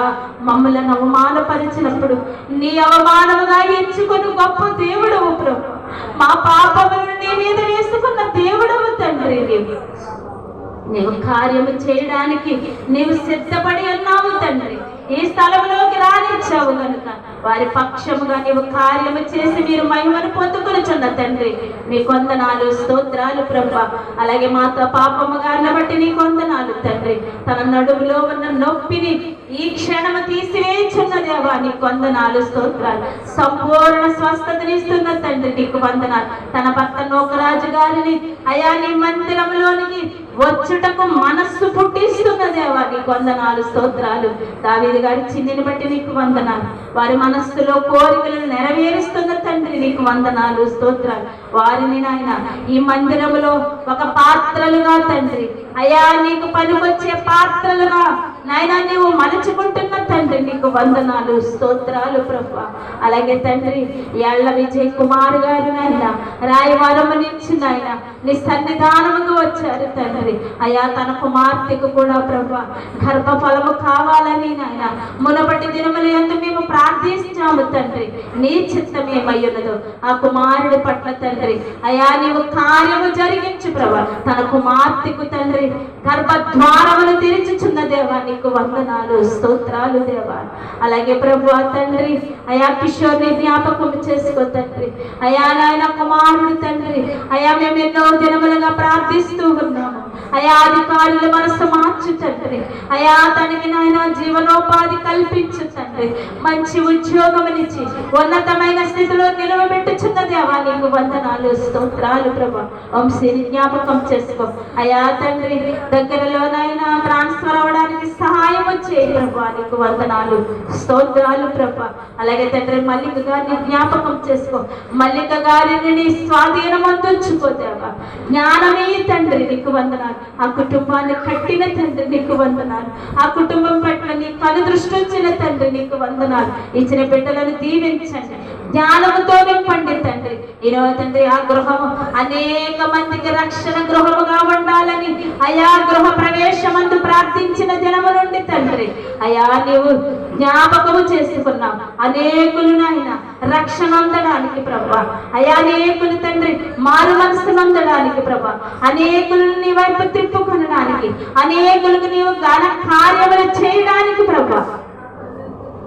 మమ్మలను అవమానపరిచినప్పుడు నీ అవమానముగా ఎంచుకొని గొప్ప దేవుడవు ప్రభు. మా పాపములను నీ మీద వేసుకున్న దేవుడవు తండ్రి. నీవు కార్యము చేయడానికి నీవు సిద్ధపడి ఉన్నావు తండ్రి. ఈ స్థలంలోకి రానిచ్చావు కనుక వారి పక్షముగా నీవు కార్యము చేసి మీరు మహిమను పొందుకొనుచున్న తండ్రి నీ వందనాలు స్తోత్రాలు ప్రభా. అలాగే మాతో పాపము గారిని బట్టి నీ వందనాలు తండ్రి. తన నడుములో ఉన్న నొప్పిని ఈ క్షణము తీసివేయుచున్న దేవా నీ వందనాలు స్తోత్రాలు. సంపూర్ణ స్వస్థతనిస్తున్న తండ్రి నీకు వందనాలు. తన భర్త నోకరాజు గారిని అయా నీ మందిరంలోనికి వచ్చుటకు మనస్సు పుట్టిస్తున్న దేవా నీకు వందనాలు స్తోత్రాలు. దావీదు గారి చిన్నిని బట్టి నీకు వందనాలు. వారి మనస్సులో కోరికలను నెరవేరుస్తున్న తండ్రి నీకు వందనాలు స్తోత్రాలు. వారిని నాయన ఈ మందిరములో ఒక పాత్రలుగా తండ్రి అయా నీకు పనికొచ్చే పాత్రలుగా నాయన నీవు మలుచుకుంటున్న తండ్రి నీకు వందనాలు స్తోత్రాలు ప్రభా. అలాగే తండ్రి ఎళ్ళ విజయ్ కుమార్ గారు నాయన రాయవరము నుంచి నాయన నీ సన్నిధానముకు వచ్చారు తండ్రి. అయా తన కుమార్తెకు కూడా ప్రభా గర్భఫలము కావాలని నాయన మునపటి దినముల యందు మేము ప్రార్థించాము తండ్రి. నీ చిత్తమేమయ్యున్నదో ఆ కుమారుడి పట్ల తండ్రి అయా నీవు కార్యము జరిగించు ప్రభా. తన కుమార్తెకు తండ్రి గర్భద్వారములు తెరిచుచున్న దేవా నీకు వందనాలు స్తోత్రాలు దేవా. అలాగే ప్రభు తండ్రి అయా కిషోర్ని జ్ఞాపకం చేసుకో తండ్రి. అయా నాయన కుమారుడు తండ్రి అయా మేము ఎన్నో దినములుగా ప్రార్థిస్తూ ఉన్నాము. అయా అధికారుల మనసు మార్చు తండ్రి. అయా తనకి నాయన జీవనోపాధి కల్పించు తండ్రి. మంచి ఉద్యోగమునిచ్చి ఉన్నతమైన స్థితిలో నిలవబెట్టుచున్న దేవా నీకు వందనాలు స్తోత్రాలు ప్రభా. వంశీని జ్ఞాపకం చేసుకో. అయా తండ్రి దగ్గరలోనైనా ట్రాన్స్ఫర్ అవ్వడానికి సహాయం వచ్చే ప్రభా నీకు వందనాలు స్తోత్రాలు ప్రభా. అలాగే తండ్రి మల్లిక గారిని జ్ఞాపకం చేసుకో. మల్లిక గారిని నీ స్వాధీనం అందించుకో దేవా. జ్ఞానమే తండ్రి నీకు వందనాలు. ఆ కుటుంబాన్ని కట్టిన తండ్రి నీకు వందనాలు. ఆ కుటుంబం పట్ల నీ కనుదృష్టి వచ్చిన తండ్రి నీకు వందనాలు. ఇచ్చిన బిడ్డలను దీవించండి, జ్ఞానముతో నింపండి తండ్రి. ఈరోజు తండ్రి ఆ గృహము అనేక మందికి రక్షణ గృహముగా ఉండాలని అయా గృహ ప్రవేశమందు ప్రార్థించిన దినము నుండి తండ్రి అయా నీవు జ్ఞాపకము చేసుకున్నావు. అనేకులు నాయన రక్షణ అందడానికి ప్రభా. అయా అనేకులు తండ్రి మారు మనసు నందడానికి ప్రభా. అనేకులను నీ వైపు తిప్పుకొనడానికి, అనేకులకు నీవు ఘన కార్యములు చేయడానికి ప్రభా.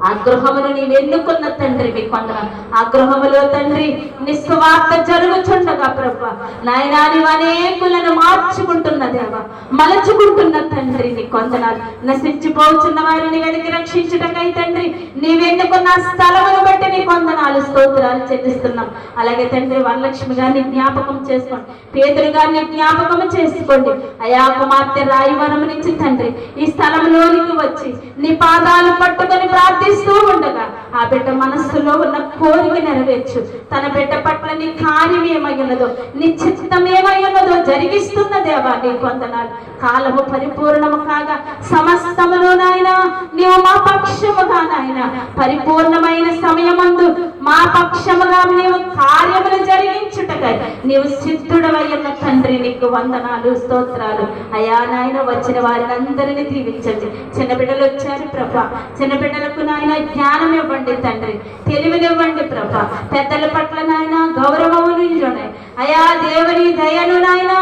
ఆ గృహమును నీవు ఎన్నుకున్న తండ్రి మీ కొందనాలు. ఆ గృహములో తండ్రి నిస్వార్థ జరుగుచుండగా ప్రభా నాయనా నీవు అనేకులను మార్చుకుంటున్న దేవా, మలచుకుంటున్న తండ్రి నీ కొందనాలు. నశించిపోతున్న వారిని వెతికి రక్షించుటకై తండ్రి నీవెన్నుకున్న స్థలమును బట్టి నీ కొందనాలు స్తోత్రాలు చెల్లిస్తున్నాం. అలాగే తండ్రి వరలక్ష్మి గారిని జ్ఞాపకం చేసుకోండి. పేతురు గారిని జ్ఞాపకం చేసుకోండి. అయా కుమార్తె రాయవరం నుంచి తండ్రి ఈ స్థలంలోనికి వచ్చి నీ పాదాలు పట్టుకొని ప్రార్థి ప్రార్థిస్తూ ఉండగా ఆ బిడ్డ మనస్సులో ఉన్న కోరిక నెరవేర్చు. తన బిడ్డ పట్ల నీ కార్యం ఏమై ఉన్నదో, నీ చిత్తం ఏమై ఉన్నదో జరిగిస్తున్న దేవా నీకు వందనాలు. కాలము పరిపూర్ణము కాగా సమస్తములో నాయన నీవు మా పక్షముగా నాయన పరిపూర్ణమైన సమయమందు మా పక్షముగా నీవు కార్యములు జరిగించుటకై నీవు సిద్ధుడవై ఉన్న తండ్రి నీకు వందనాలు, స్తోత్రాలు. అయా నాయన వచ్చిన వారిని అందరినీ దీవించండి. చిన్న బిడ్డలు వచ్చారు ప్రభా, చిన్న బిడ్డలకు నాయన జ్ఞానం ఇవ్వండి తండ్రి, తెలివినివ్వండి ప్రభా. పెద్దల పట్ల నాయన గౌరవములు అయా దేవుని దయను నాయన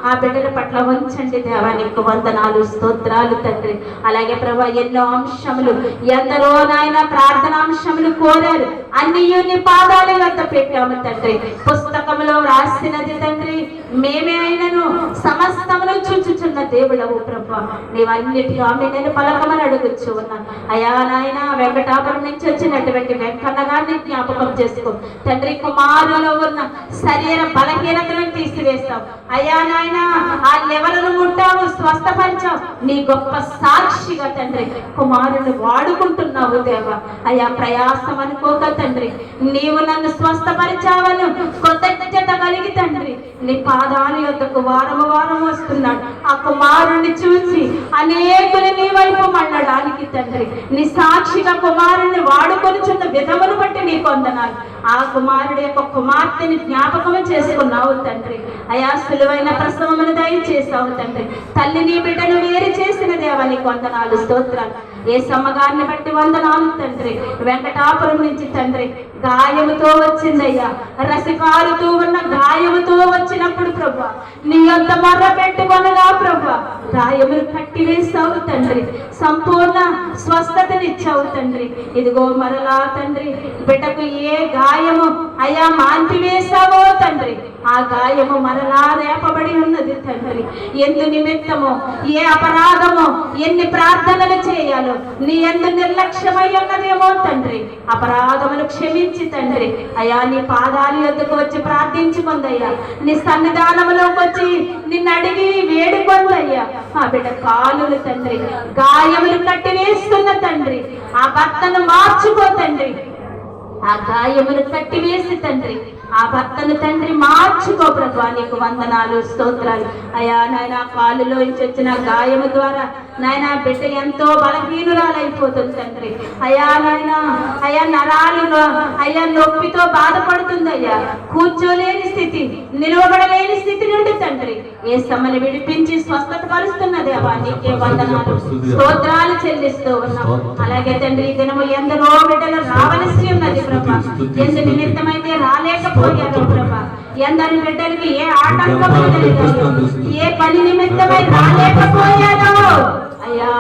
ఆ బిడ్డల పట్ల ఉంచండి దేవా నీకు వందనాలు, స్తోత్రాలు తండ్రి. అలాగే ప్రభా ఎన్నో అంశములు ఎందరో నాయన ప్రార్థనాంశములు కోరారు, అన్ని నీ పాదాల వద్ద పెట్టాము తండ్రి. పుస్తకములో రాసినది తండ్రి మేమే అయినను సమస్తమును చూచుచున్న దేవుడవు ప్రభా. నీవన్నిటి ఆమె నేను పలకమని అడుగుచ్చు ఉన్నాను. అయా నాయన వెంకటాపురం నుంచి వచ్చినటువంటి వెంకన్న గారిని జ్ఞాపకం చేసుకో తండ్రి. కుమారులో ఉన్న శరీర బలహీనతలను తీసివేస్తావు అయా నాయన. ఆ లెవెలను ముట్టావు, స్వస్థపరిచావు. నీ గొప్ప సాక్షిగా తండ్రి కుమారుని వాడుకుంటున్నావు దేవా. అయా ప్రయాసం అనుకోక తండ్రి, నీవు నన్ను స్వస్థపరిచావను కృతజ్ఞత కలిగి తండ్రి నీ పాదాల యొద్దకు వారము వారం వస్తున్నాడు. ఆ కుమారుణ్ణి చూసి అనేకులు నీ వైపు మళ్ళడానికి తండ్రి నీ సాక్షిగా కుమారుణ్ణి వాడుకొనిచున్న విధమును బట్టి నీకు వందనాలు. ఆ కుమారుడి యొక్క కుమార్తెని జ్ఞాపకము చేసుకున్నావు తండ్రి. అయా సులువైన ప్రసవమును దయచేసావు తండ్రి. తల్లి నీ బిడ్డను వేరు చేసిన దేవా నీకు వందనాలు, స్తోత్రాలు. ఏ సమ్మగారిని బట్టి వందనాలు తండ్రి. వెంకటాపురం నుంచి తండ్రి గాయముతో వచ్చిందయ్యా, రసికారుతూ ఉన్న గాయముతో వచ్చినప్పుడు ప్రభా నీ యొద్ద మొర్ర పెట్టుకొనగా ప్రభా గాయములు కట్టివేసావు తండ్రి, సంపూర్ణ స్వస్థతనిచ్చావు తండ్రి. ఇదిగో మరలా తండ్రి బిడ్డకు ఏ గాయము అయా మాన్పివేశావో తండ్రి ఆ గాయము మరలా రేపబడి ఉన్నది తండ్రి. ఎందు నిమిత్తమో ఏ అపరాధమో ఎన్ని ప్రార్థనలు చేయాలో నీ ఎందు నిర్లక్ష్యమై ఉన్నదేమో తండ్రి. అపరాధములు క్షమించి తండ్రి అయా నీ పాదాల యొద్దకు వచ్చి ప్రార్థించుకుందయ్యా, నీ సన్నిధానములోకి వచ్చి నిన్ను అడిగి వేడుకొందయ్యా. ఆ బిడ్డ కాలులు తండ్రి గాయములు కట్టివేస్తున్న తండ్రి ఆ భర్తను మార్చుకో తండ్రి. ఆ గాయములు కట్టివేసి తండ్రి ఆ భర్తను తండ్రి మార్చుకో ప్రభా నీకు వందనాలు, స్తోత్రాలు. అయా నాయన కాలులో వచ్చిన గాయము ద్వారా నాయన బిడ్డ ఎంతో బలహీనురాలైపోతుంది తండ్రి. అయా నాయన అయా నరాలు అయ్యా నొప్పితో బాధపడుతుంది అయ్యా. కూర్చోలేని స్థితి, నిలవబడలేని స్థితి నుండి తండ్రి ఏ సమ్మని విడిపించి స్వస్థత పరుస్తున్న దేవా నీకే వందనాలు, స్తోత్రాలు చెల్లిస్తూ ఉన్నాం. అలాగే తండ్రి ఈ దినము ఎందరో బిడ్డలు రావలసి ఉన్నది ప్రభా, ఎందు నిమిత్తమైతే రాలేకపోయారు ప్రభా. ఎందరి బిడ్డలకి ఏ ఆటంకం ఏ పని నిమిత్తమై రాలేకపోయారో అయ్యా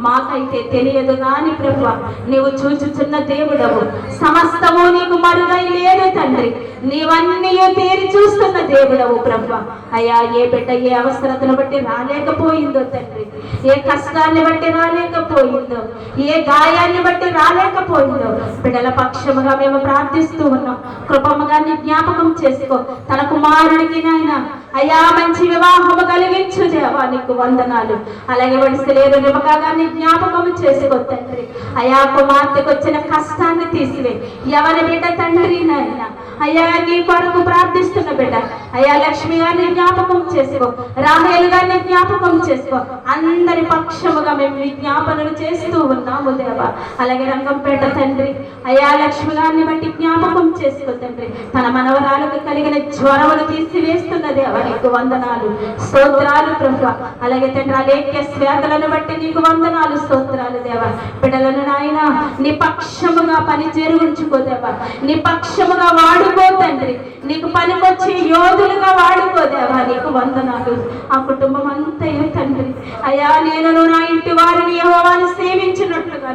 మాకైతే తెలియదు గాని ప్రభు నీవు చూచుచున్న దేవుడవు, సమస్తము నీకు మరుగై లేదు తండ్రి. నీవన్నీ తీరి చూస్తున్న దేవుడవు ప్రభు. అయ్యా ఏ బిడ్డ ఏ అవసరతను బట్టి రాలేకపోయిందో తండ్రి, ఏ కష్టాన్ని బట్టి రాలేకపోయిందో, ఏ గాయాన్ని బట్టి రాలేకపోయిందో బిడ్డల పక్షముగా మేము ప్రార్థిస్తూ ఉన్నాం. కృపముగా నీ జ్ఞాపకం చేసుకో. తన కుమారుడికి నాయన అయ్యా మంచి వివాహము కలిగించు దేవా నీకు వందనాలు. అలాగే వడిసలేరు నిమ్మకాన్ని జ్ఞాపకము చేసుకో తండ్రి. అయా కుమార్తెకు వచ్చిన కష్టాన్ని తీసివే. ఎవరి బిడ్డ తండ్రి నాయన అయ్యా నీ కొరకు ప్రార్థిస్తున్న బిడ్డ అయ్యా లక్ష్మి గారిని జ్ఞాపకం చేసుకో, రాహేలు గారిని జ్ఞాపకం చేసుకో. అందరి పక్షముగా మేము విజ్ఞాపనలు చేస్తూ ఉన్నాము దేవా. అలాగే రంగంపేట తండ్రి అయ్యా లక్ష్మి గారిని బట్టి జ్ఞాపకం చేసుకో తండ్రి. తన మనవరాలకు కలిగిన జ్వరములు తీసివేస్తున్న దేవా నీకు వందనాలు, స్తోత్రాలు ప్రభు. అలాగే తండ్రి అలేఖ్య శ్వేతలను బట్టి నీకు వందనాలు, స్తోత్రాలు దేవా. బిడ్డలను నాయన నీ పక్షముగా పని చేరుంచుకో దేవా, నీ పక్షముగా వాడుకో తండ్రి. నీకు పనికొచ్చే యోధులుగా వాడుకో దేవా నీకు వందనాలు. ఆ కుటుంబం అంతయు తండ్రి అయ్యా నేను నా ఇంటి వారిని యెహోవాను సేవించినట్లుగా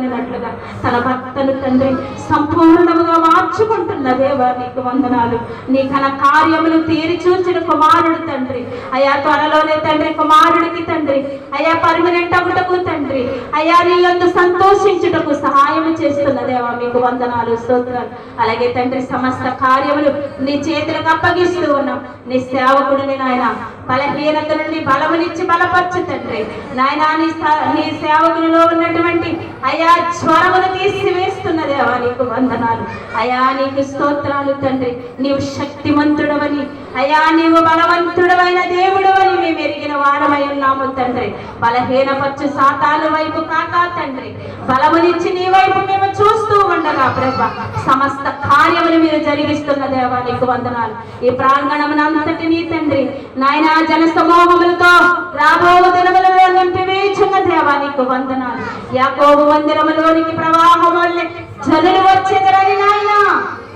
తన భర్తను తండ్రి సంపూర్ణముగా మార్చుకుంటున్న దేవా నీకు వందనాలు. నీ ఘన కార్యములు తీరి చూచిన కుమారుడు తండ్రి అయా త్వరలోనే తండ్రి కుమారుడికి తండ్రి అయా పర్మనెంట్ అగుటకు తండ్రి అయా నీ యందు సంతోషించుటకు సహాయం చేస్తున్న దేవా మీకు వందనాలు, స్తోత్రాలు. అలాగే తండ్రి సమస్త కార్యములు నీ చేతులకు అప్పగిస్తూ ఉన్నాం. నీ సేవకుడిని నాయన బలహీనత నుండి బలమునిచ్చి బలపరచు తండ్రి. నాయనా నీ సేవకులలో ఉన్నటువంటి అయా జ్వరమును తీసివేస్తున్న దేవా నీకు వందనాలు. అయా నీకు స్తోత్రాలు తండ్రి. నీవు శక్తిమంతుడవని, అయా నీవు బలవంతుడవైన దేవుడు అని మేము ఎరిగిన వారమై ఉన్నాము తండ్రి. బలహీనపరచు సాతాను వైపు కాక తండ్రి, బలమునిచ్చి నీ వైపు మేము చూస్తూ ఉండగా ప్రభా సమస్త కార్యములు మీరు జరిగిస్తున్న దేవా నీకు వందనాలు. ఈ ప్రాంగణమునంతటినీ తండ్రి నాయనా జన సమూహములతో రాబో దినములలో నింపివేచున్న దేవా నీకు వందనాలు. యాకోబు మందిరములోనికి ప్రవాహం వల్లే జనులు వచ్చేదరని నాయనా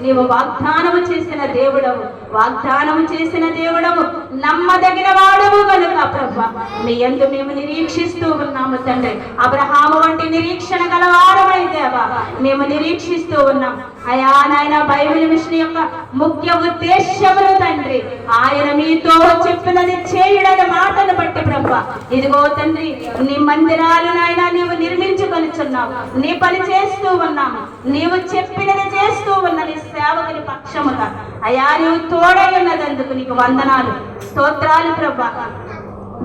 నీవు వాగ్దానము చేసిన దేవుడవు, వాగ్దానము చేసిన దేవుడవు, నమ్మదగిన వాడవు కనుక ప్రభా మీ యందు మేము నిరీక్షిస్తూ ఉన్నాము తండ్రి. అబ్రహాము వంటి నిరీక్షణ గలవారమై దేవా మేము నిరీక్షిస్తూ ఉన్నాం. అయా నాయన బైబిల్ మిషన్ యొక్క ముఖ్య ఉద్దేశ్యములు తండ్రి ఆయన మీతో చెప్పినది చేయుడని మాటను బట్టి ప్రభా ఇదిగో తండ్రి నీ మందిరాలు నాయన నీవు నిర్మించుకొనిచున్నావు, నీ పని చేస్తూ ఉన్నాము, నీవు చెప్పినది చేస్తూ ఉన్న నీ సేవకుని పక్షముగా అయా నీవు తోడై ఉన్నదందుకు నీకు వందనాలు, స్తోత్రాలు ప్రభా.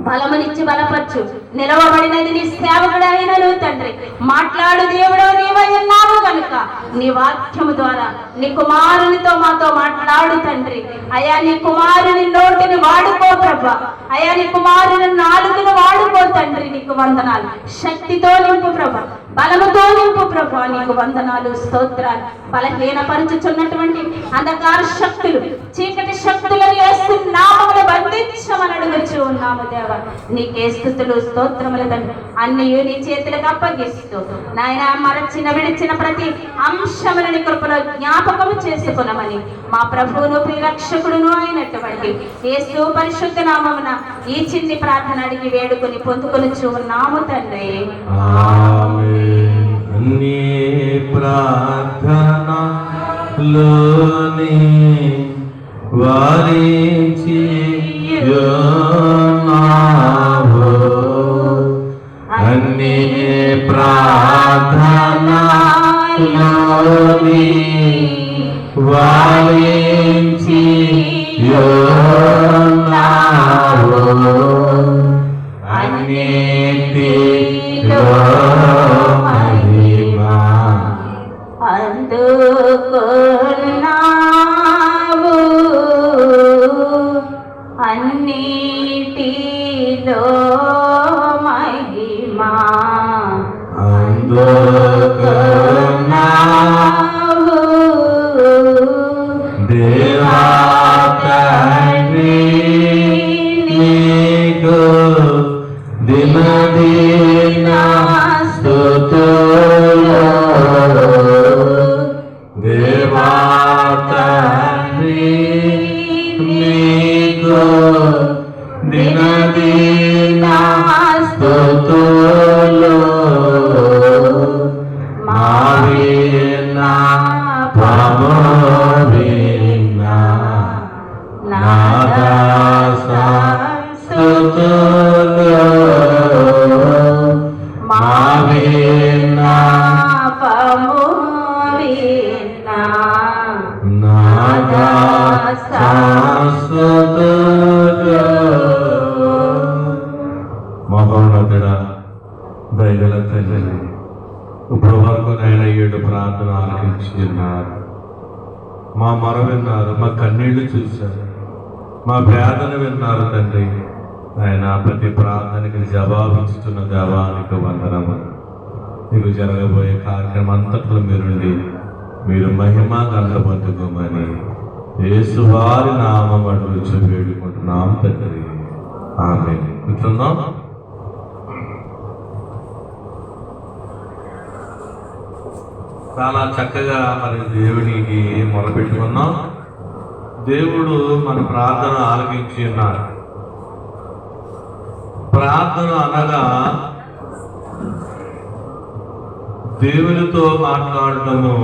బలమునిచ్చి బలపరచు, నిలవబడినది నీ సేవకుడైనను తండ్రి. మాట్లాడు దేవుడు నీవై ఉన్నావు కనుక నీ వాక్యము ద్వారా నీ కుమారునితో మాతో మాట్లాడు తండ్రి. అయా నీ కుమారుని నోటిని వాడుకో ప్రభా, అయా నీ కుమారుని నాలుగును వాడుకో తండ్రి నీకు వందనాలు. శక్తితో నింపు ప్రభా, బలముతో నింపు ప్రభా నీకు వందనాలు, స్తోత్రాలు. బలహీనపరచుచున్నటువంటి అంధకార శక్తులు, చీకటి శక్తులను యేసు నామములో బంధించమని అడుగుచూ ఉన్నాము దేవా. నీకే స్తుతులు స్తోత్రములు తండ్రి. అన్ని నీ చేతులకు అప్పగిస్తూ నాయన మరచిన విడిచిన ప్రతి అంశములని కృపలో జ్ఞాపకము చేసుకున్నామని మా ప్రభువును ప్రియరక్షకుడును అయినటువంటి యేసు పరిశుద్ధ నామమున ఈ చిన్ని ప్రార్థన అడిగి వేడుకొని పొందుకొనుచూ ఉన్నాము తండ్రి. నీ ప్రార్థనలోని వారించి అన్ని ప్రార్థనలోని వారించి అన్నిటిలో అందుకున్నావు అన్నిటిలో మహిమా, అందుకున్నావు దేవా తండ్రి నీకు దినదిన స్తుతులు. దేవా తండ్రి నీకు దినదిన స్తుతులు. మా విన్నపము విన్న నాదాస స్తుతులు. మా విన్నపము విన్న నాదాస స్తుతులు. మహోన్నతుడా దయగల తండ్రి, ఇప్పుడు వరకు నేను 7 ప్రార్థన ఆలకించి ఉన్నారు, మా మొర విన్నారు, మా కన్నీళ్లు చూశారు, మా వేదన విన్నారు తండ్రి. ఆయన ప్రతి ప్రార్థనకి జవాబిస్తున్న దేవానికి వందనము. మీకు జరగబోయే కార్యక్రమం అంతట్లో మీరుండి మీరు మహిమ గంధబంధుకోమని యేసువారి నామం అడుగుచు వేడుకుంటున్నాం తండ్రి. ఆమేన్. కూర్చుందాం. చాలా చక్కగా మరి దేవునికి మొరపెట్టుకున్నాం. దేవుడు మన ప్రార్థన ఆలకించి ఉన్నాడు. ప్రార్థన అనగా దేవునితో మాట్లాడటము